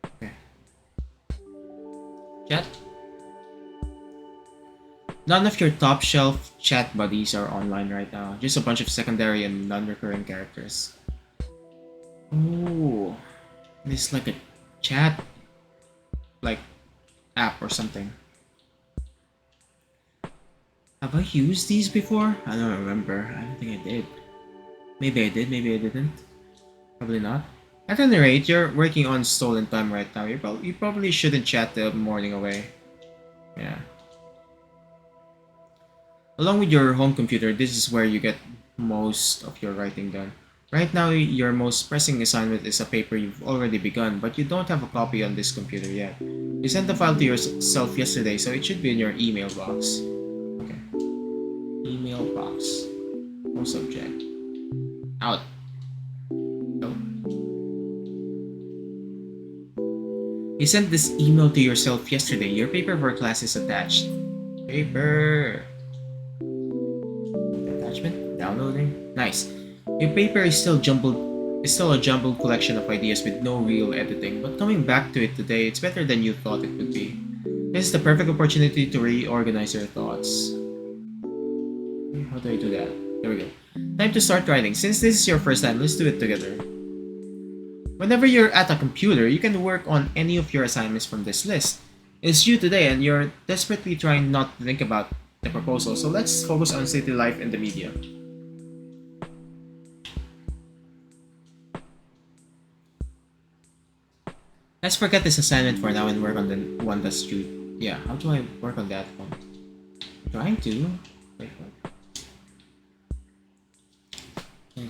Okay. Chat? None of your top shelf chat buddies are online right now. Just a bunch of secondary and non-recurring characters. Ooh. This is like a chat like app or something. Have I used these before? I don't remember. I don't think I did. Maybe I did, maybe I didn't. Probably not. At any rate, you're working on stolen time right now. You probably shouldn't chat the morning away. Yeah. Along with your home computer, this is where you get most of your writing done. Right now, your most pressing assignment is a paper you've already begun, but you don't have a copy on this computer yet. You sent the file to yourself yesterday, so it should be in your email box. Okay. Email box. No subject. Out. Go. You sent this email to yourself yesterday. Your paper for class is attached. Paper. Attachment. Downloading. Nice. Your paper is still a jumbled collection of ideas with no real editing, but coming back to it today, it's better than you thought it would be. This is the perfect opportunity to reorganize your thoughts. How do I do that? There we go. Time to start writing. Since this is your first time, let's do it together. Whenever you're at a computer, you can work on any of your assignments from this list. It's due today and you're desperately trying not to think about the proposal, so let's focus on city life and the media. Let's forget this assignment for now and work on the one that's due. Yeah, how do I work on that one? I'm trying to. Wait, what?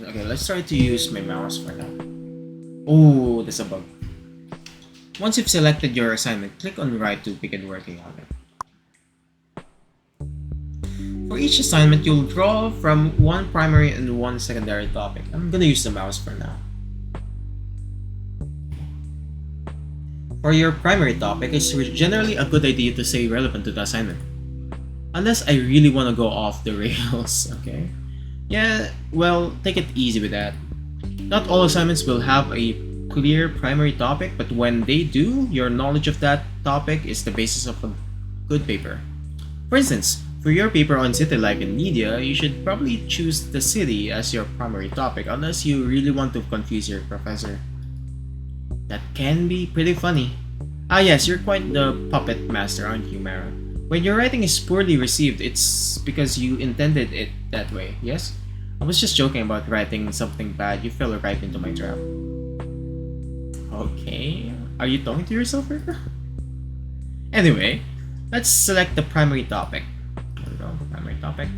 Okay, let's try to use my mouse for now. Oh, that's a bug. Once you've selected your assignment, click on Write to begin working on it. For each assignment, you'll draw from one primary and one secondary topic. I'm gonna use the mouse for now. For your primary topic, it's generally a good idea to stay relevant to the assignment. Unless I really want to go off the rails, okay? Yeah, well, take it easy with that. Not all assignments will have a clear primary topic, but when they do, your knowledge of that topic is the basis of a good paper. For instance, for your paper on city life and media, you should probably choose the city as your primary topic unless you really want to confuse your professor. That can be pretty funny. Ah yes, you're quite the puppet master, aren't you, Mara? When your writing is poorly received, it's because you intended it that way, yes? I was just joking about writing something bad. You fell right into my trap. Okay. Are you talking to yourself, River? Anyway, let's select the primary topic. There we go, primary topic.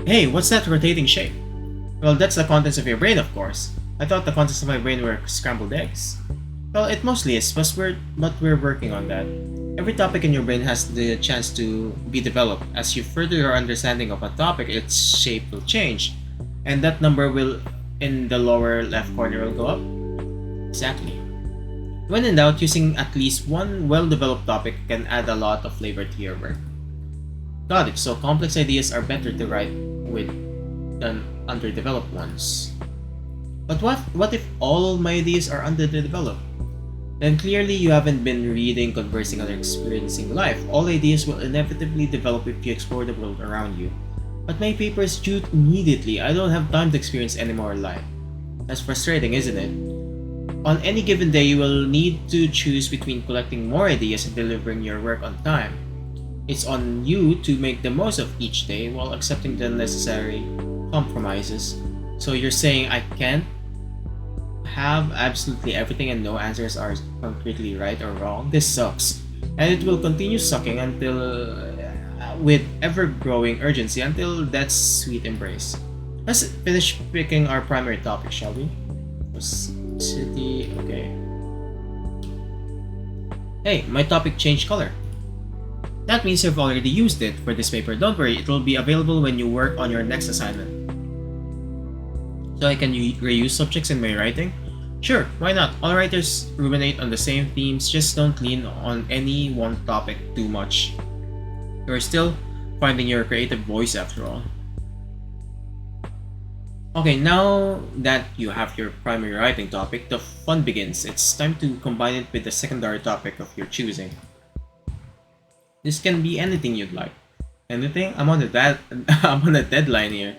Hey, what's that rotating shape? Well, that's the contents of your brain, of course. I thought the contents of my brain were scrambled eggs. Well, it mostly is, but we're working on that. Every topic in your brain has the chance to be developed. As you further your understanding of a topic, its shape will change. And that number will, in the lower left corner, will go up. Exactly. When in doubt, using at least one well-developed topic can add a lot of flavor to your work. Got it, so complex ideas are better to write with than underdeveloped ones. But what if all my ideas are underdeveloped? Then clearly you haven't been reading, conversing, or experiencing life. All ideas will inevitably develop if you explore the world around you. But my paper is due immediately. I don't have time to experience any more life. That's frustrating, isn't it? On any given day, you will need to choose between collecting more ideas and delivering your work on time. It's on you to make the most of each day while accepting the necessary compromises. So you're saying I can't have absolutely everything and no answers are concretely right or wrong? This sucks. And it will continue sucking until, with ever-growing urgency, until that sweet embrace. Let's finish picking our primary topic, shall we? City, okay. Hey, my topic changed color. That means you've already used it for this paper. Don't worry, it will be available when you work on your next assignment. So I can reuse subjects in my writing? Sure, why not? All writers ruminate on the same themes, just don't lean on any one topic too much. You're still finding your creative voice after all. Okay, now that you have your primary writing topic, the fun begins. It's time to combine it with the secondary topic of your choosing. This can be anything you'd like. Anything? I'm on a deadline here.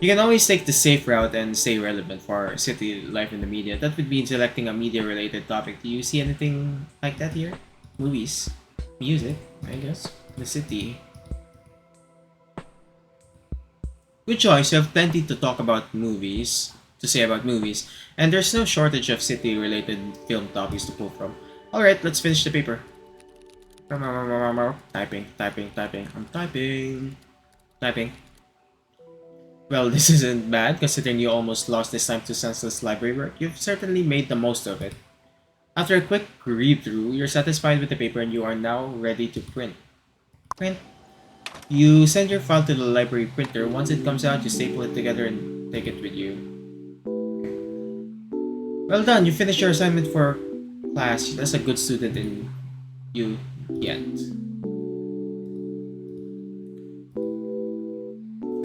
You can always take the safe route and stay relevant for city life in the media. That would mean selecting a media-related topic. Do you see anything like that here? Movies, music, I guess, the city. Good choice. You have plenty to say about movies, and there's no shortage of city-related film topics to pull from. All right, let's finish the paper. Typing. I'm typing. Well, this isn't bad, considering you almost lost this time to senseless library work. You've certainly made the most of it. After a quick read through, you're satisfied with the paper and you are now ready to print. Print. You send your file to the library printer. Once it comes out, you staple it together and take it with you. Well done, you finished your assignment for class. That's a good student in you yet.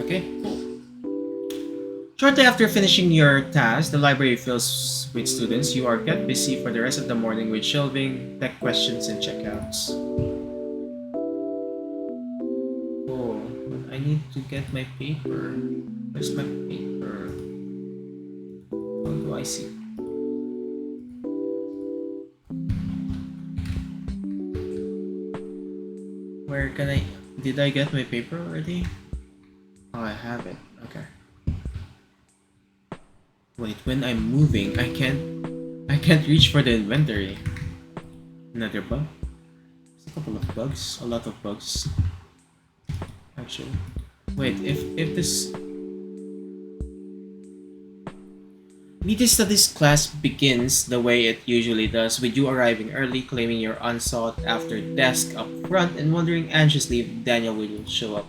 Okay, cool. Shortly after finishing your task, the library fills with students. You are kept busy for the rest of the morning with shelving, tech questions, and checkouts. Oh, but I need to get my paper. Where's my paper? How do I see? Where can I... Did I get my paper already? Oh, I have it. Okay. Wait, when I'm moving, I can't reach for the inventory. Another bug? There's a couple of bugs. A lot of bugs. Actually. Wait, if this Media Studies class begins the way it usually does, with you arriving early, claiming your unsought after desk up front, and wondering anxiously if Daniel will show up.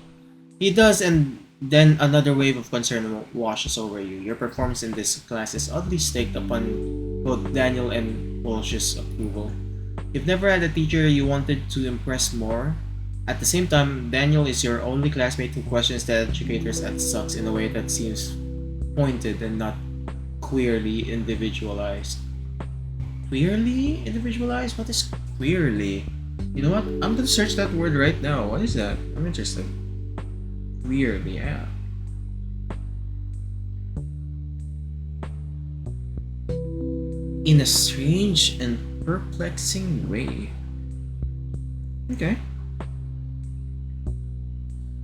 He does, and then another wave of concern washes over you. Your performance in this class is oddly staked upon both Daniel and Walsh's approval. You've never had a teacher you wanted to impress more. At the same time, Daniel is your only classmate who questions the educators at sucks in a way that seems pointed and not queerly individualized. Queerly individualized? What is queerly? You know what? I'm gonna search that word right now. What is that? I'm interested. Queerly, yeah. In a strange and perplexing way. Okay.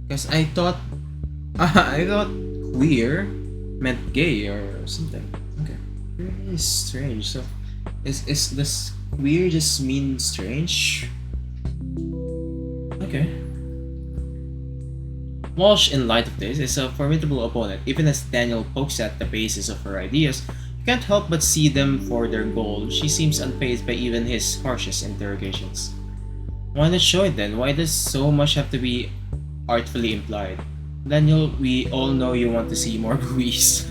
Because I thought I thought queer meant gay or something. Okay. Really strange. So is this queer just mean strange? Okay. Walsh, in light of this, is a formidable opponent. Even as Daniel pokes at the basis of her ideas, you can't help but see them for their gold. She seems unfazed by even his harshest interrogations. Why not show it then? Why does so much have to be artfully implied? Daniel, we all know you want to see more buoys.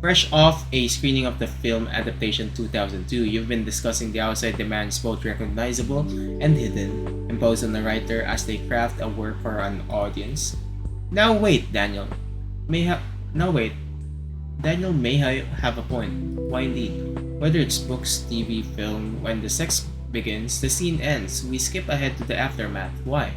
Fresh off a screening of the film adaptation 2002, you've been discussing the outside demands, both recognizable and hidden, imposed on the writer as they craft a work for an audience. Now wait, Daniel. May have now wait. Daniel may have a point. Why indeed? Whether it's books, TV, film, when the sex begins, the scene ends. We skip ahead to the aftermath. Why?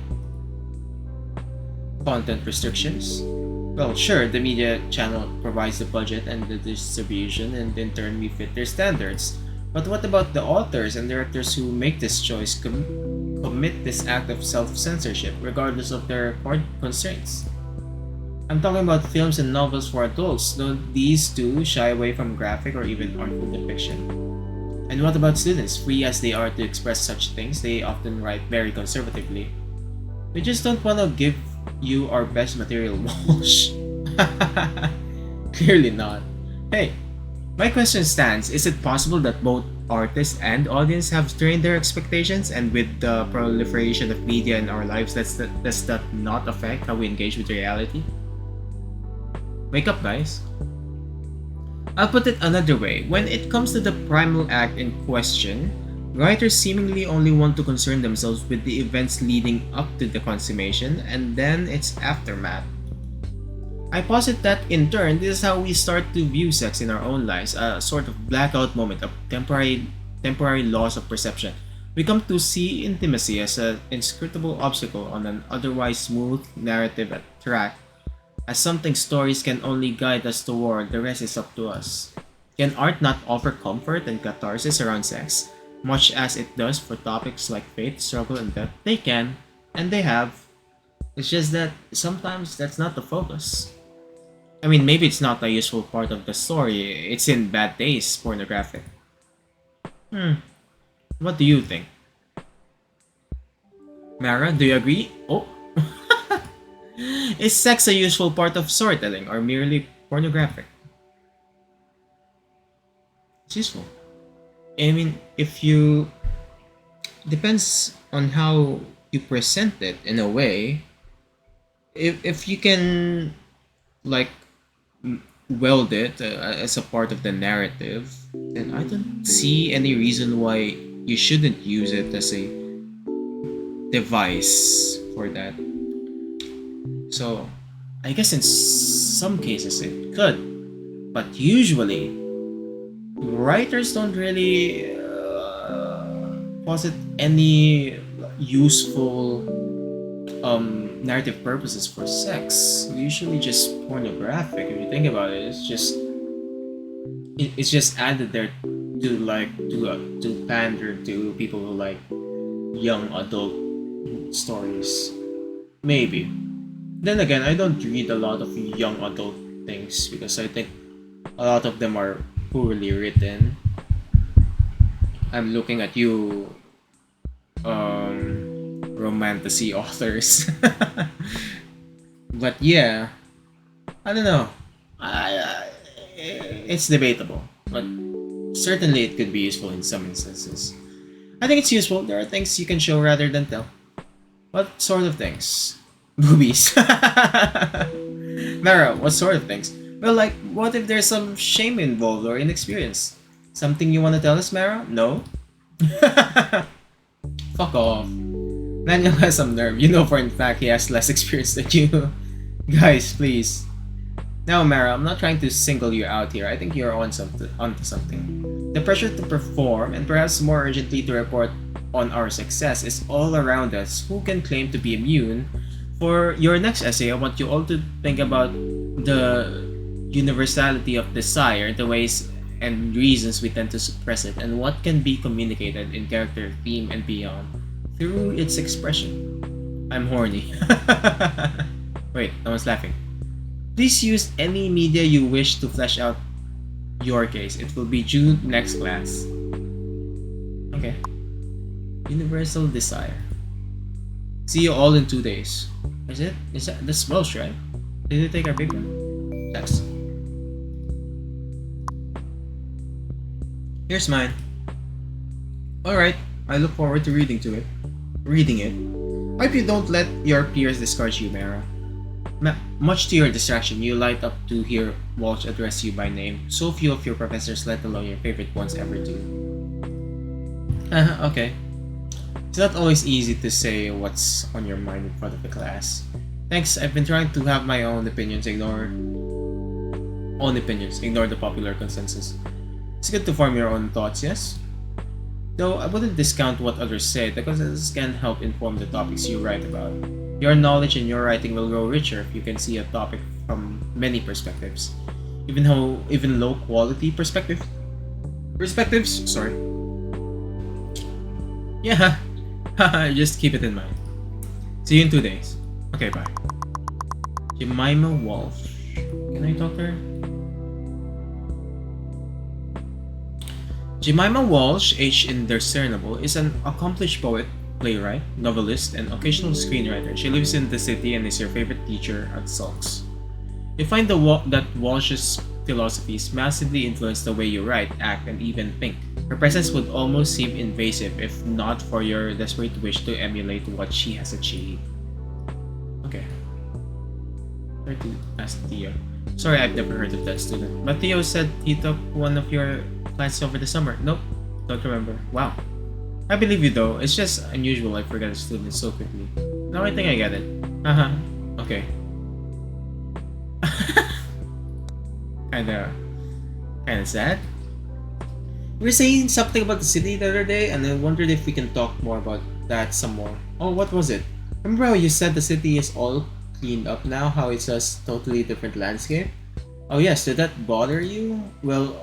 Content restrictions? Well, sure, the media channel provides the budget and the distribution, and in turn we fit their standards. But what about the authors and directors who make this choice, commit this act of self-censorship, regardless of their constraints? I'm talking about films and novels for adults. Don't these two shy away from graphic or even harmful depiction? And what about students? Free as they are to express such things, they often write very conservatively. We just don't want to give you our best material, Walsh. Clearly not. Hey, my question stands. Is it possible that both artists and audience have strained their expectations, and with the proliferation of media in our lives, does that not affect how we engage with reality? Wake up, guys. I'll put it another way. When it comes to the primal act in question, writers seemingly only want to concern themselves with the events leading up to the consummation and then its aftermath. I posit that in turn, this is how we start to view sex in our own lives, a sort of blackout moment, a temporary loss of perception. We come to see intimacy as an inscrutable obstacle on an otherwise smooth narrative track, as something stories can only guide us toward, the rest is up to us. Can art not offer comfort and catharsis around sex, much as it does for topics like faith, struggle, and death? They can, and they have. It's just that sometimes that's not the focus. I mean, maybe it's not a useful part of the story, it's in bad taste, pornographic. What do you think? Mara, do you agree? Oh. Is sex a useful part of storytelling or merely pornographic? It's useful. I mean, if you depends on how you present it in a way. If you can like weld it as a part of the narrative, then I don't see any reason why you shouldn't use it as a device for that. So, I guess in some cases it could, but usually writers don't really posit any useful narrative purposes for sex. Usually just pornographic. If you think about it, it's just added there to to pander to people who like young adult stories. Maybe. Then again, I don't read a lot of young adult things because I think a lot of them are poorly written. I'm looking at you, romantasy authors. But yeah, I don't know. It's debatable, but certainly it could be useful in some instances. I think it's useful. There are things you can show rather than tell. What sort of things? Boobies. Mara, what sort of things? Well, like, what if there's some shame involved or inexperience? Something you want to tell us, Mara? No? Fuck off. Daniel has some nerve. You know for in fact he has less experience than you. Guys, please. Now, Mara, I'm not trying to single you out here. I think you're onto something. The pressure to perform, and perhaps more urgently to report on our success, is all around us. Who can claim to be immune? For your next essay, I want you all to think about the universality of desire, the ways and reasons we tend to suppress it, and what can be communicated in character, theme, and beyond through its expression. I'm horny. Wait, I was laughing. Please use any media you wish to flesh out your case. It will be due next class. Okay. Universal desire. See you all in 2 days. Is it? Is that that's Welsh, right? Did you take our big one? Yes. Here's mine. Alright, I look forward to reading it. Hope you don't let your peers discourage you, Mara. Much to your distraction, you light up to hear Walsh address you by name. So few of your professors, let alone your favorite ones, ever do. Okay. It's not always easy to say what's on your mind in front of the class. Thanks, I've been trying to have my own opinions, ignore the popular consensus. It's good to form your own thoughts, yes? Though I wouldn't discount what others say, the consensus can help inform the topics you write about. Your knowledge and your writing will grow richer if you can see a topic from many perspectives. Even low quality perspectives. Sorry. Yeah, just keep it in mind. See you in 2 days. Okay, bye. Jemima Walsh. Can I talk to her? Jemima Walsh, aged indiscernible, is an accomplished poet, playwright, novelist, and occasional screenwriter. She lives in the city and is your favorite teacher at Sulks. You find that Walsh's philosophies massively influence the way you write, act, and even think. Her presence would almost seem invasive if not for your desperate wish to emulate what she has achieved. Okay. Try to ask Theo. Sorry, I've never heard of that student. But Theo said he took one of your classes over the summer. Nope, don't remember. Wow. I believe you though. It's just unusual I forget a student so quickly. Now I think I get it. Okay. kinda sad. We were saying something about the city the other day, and I wondered if we can talk more about that some more. Oh, what was it? Remember how you said the city is all cleaned up now? How it's a totally different landscape? Oh yes, did that bother you? Well,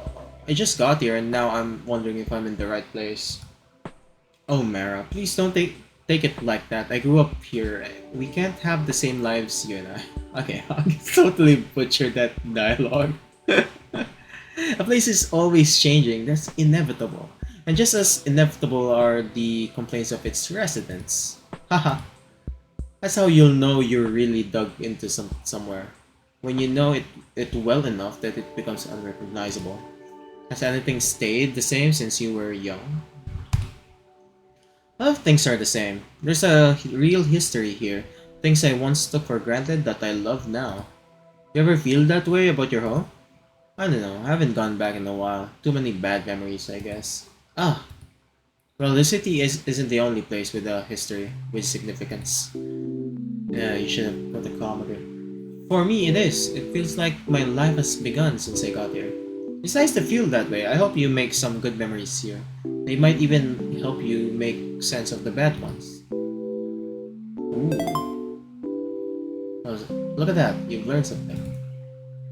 I just got here and now I'm wondering if I'm in the right place. Oh Mara, please don't take it like that. I grew up here. We can't have the same lives, you and I. Okay, I totally butchered that dialogue. A place is always changing. That's inevitable. And just as inevitable are the complaints of its residents. Haha. That's how you'll know you're really dug into somewhere. When you know it well enough that it becomes unrecognizable. Has anything stayed the same since you were young? A lot of things are the same. There's a real history here. Things I once took for granted that I love now. You ever feel that way about your home? I don't know, I haven't gone back in a while. Too many bad memories, I guess. Ah, well, the city isn't the only place with a history, with significance. Yeah, you should have put a comma there. For me, it is. It feels like my life has begun since I got here. It's nice to feel that way. I hope you make some good memories here. They might even help you make sense of the bad ones. Ooh, look at that. You've learned something.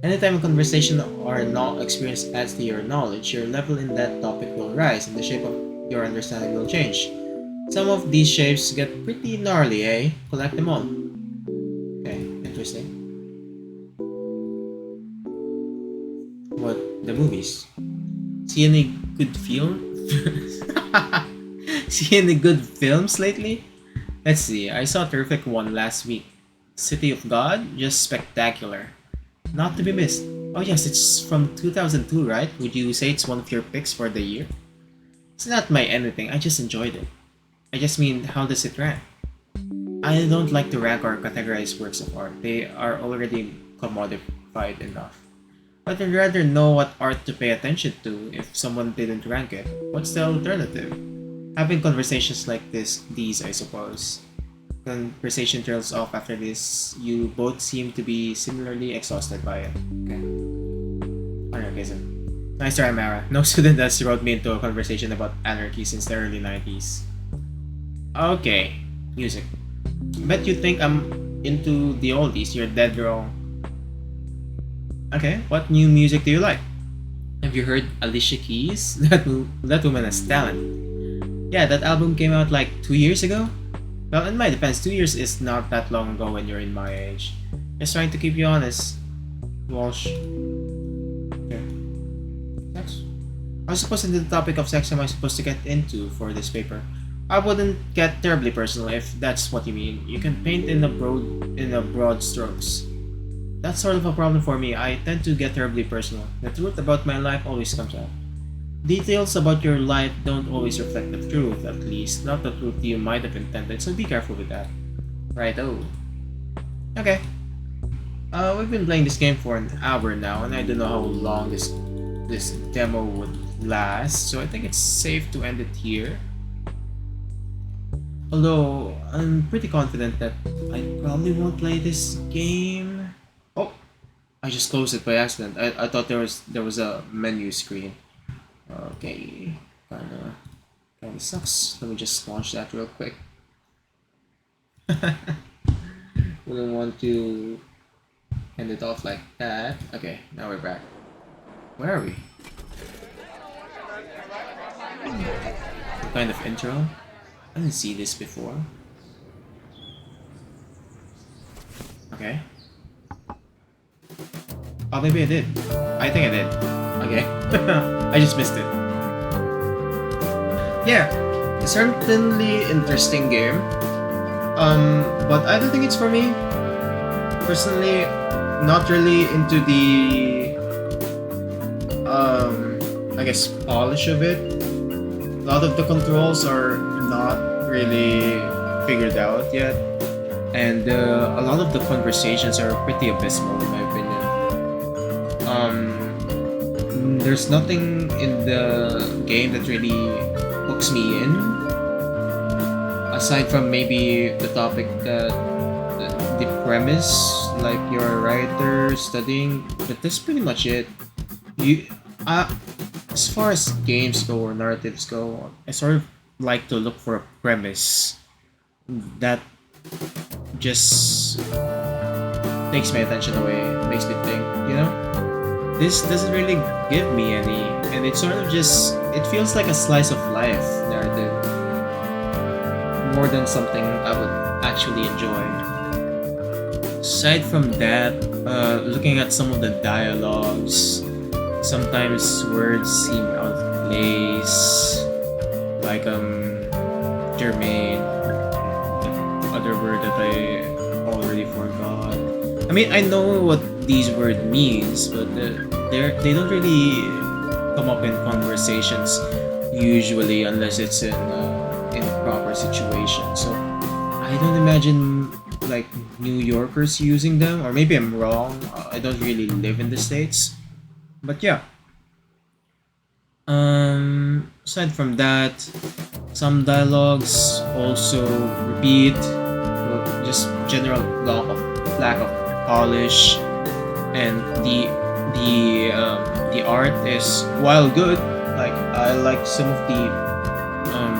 Anytime a conversation or experience adds to your knowledge, your level in that topic will rise and the shape of your understanding will change. Some of these shapes get pretty gnarly, eh? Collect them all. Okay, interesting. What the movies? See any good film? See any good films lately? Let's see. I saw a terrific one last week. City of God, just spectacular. Not to be missed. Oh yes, it's from 2002, right? Would you say it's one of your picks for the year? It's not my anything, I just enjoyed it. I just mean, how does it rank? I don't like to rank or categorize works of art. They are already commodified enough. But I'd rather know what art to pay attention to if someone didn't rank it. What's the alternative? Having conversations like these I suppose. Conversation trails off after this. You both seem to be similarly exhausted by it. Okay. Anarchism. Nice try, Mara. No student has wrote me into a conversation about anarchy since the early 90s. Okay. Music. Bet you think I'm into the oldies. You're dead wrong. Okay, what new music do you like? Have you heard Alicia Keys? That woman has talent. Yeah, that album came out like 2 years ago? Well, in my defense, 2 years is not that long ago when you're in my age. Just trying to keep you honest. Walsh. Okay. Sex? I was supposed to do the topic of sex am I supposed to get into for this paper. I wouldn't get terribly personal if that's what you mean. You can paint in a broad strokes. That's sort of a problem for me. I tend to get terribly personal. The truth about my life always comes out. Details about your life don't always reflect the truth, at least not the truth you might have intended, so be careful with that. Right, oh. Okay. We've been playing this game for an hour now, and I don't know how long this demo would last, so I think it's safe to end it here. Although, I'm pretty confident that I probably won't play this game. Oh, I just closed it by accident. I thought there was a menu screen. Okay, kinda sucks. Let me just launch that real quick. We don't want to end it off like that. Okay, now we're back. Where are we? What kind of intro? I didn't see this before. Okay. Oh, maybe I did. I think I did. Okay. I just missed it. Yeah, it's certainly interesting game. But I don't think it's for me. Personally, not really into the I guess polish of it. A lot of the controls are not really figured out yet, and a lot of the conversations are pretty abysmal in my opinion. There's nothing in the game that really hooks me in, aside from maybe the topic that the premise, like you're a writer studying, but that's pretty much it. You, as far as games go or narratives go, I sort of like to look for a premise that just takes my attention away, makes me think, you know? This doesn't really give me any, and it sort of just, it feels like a slice of life narrative, more than something I would actually enjoy. Aside from that, looking at some of the dialogues, sometimes words seem out of place, like Germain, the other word that I already forgot. I mean, I know what these word means, but they don't really come up in conversations usually unless it's in a proper situation. So I don't imagine like New Yorkers using them, or maybe I'm wrong. I don't really live in the States, but yeah. Aside from that, some dialogues also repeat, just general lack of polish, and the art is, while good, like I like some of the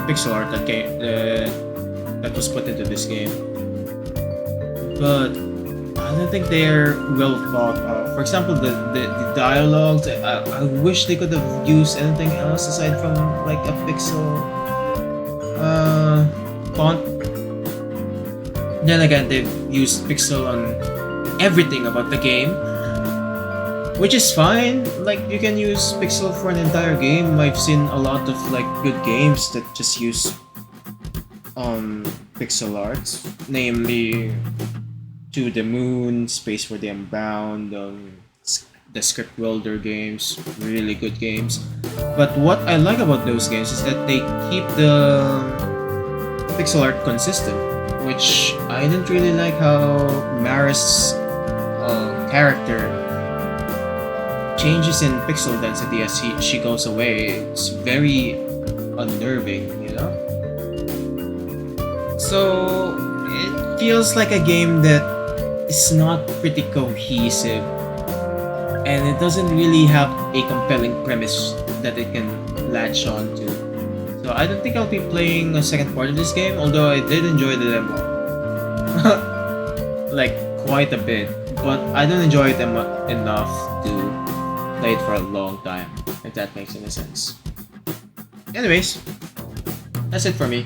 pixel art that was put into this game, but I don't think they're well thought of. For example, the dialogues, I wish they could have used anything else aside from like a pixel font. Then again, they've used pixel on everything about the game, which is fine. Like, you can use pixel for an entire game. I've seen a lot of like good games that just use pixel arts, namely To the Moon, Space for the Unbound, the Script Welder games, really good games. But what I like about those games is that they keep the pixel art consistent, which I didn't really like how Maris' character changes in pixel density as she goes away. It's very unnerving, you know? So it feels like a game that is not pretty cohesive, and it doesn't really have a compelling premise that it can latch on to. So I don't think I'll be playing a second part of this game, although I did enjoy the demo. Like, quite a bit, but I don't enjoy it enough to play it for a long time, if that makes any sense. Anyways, that's it for me.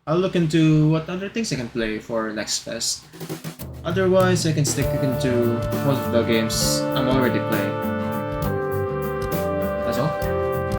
I'll look into what other things I can play for next fest. Otherwise, I can stick into most of the games I'm already playing. That's all.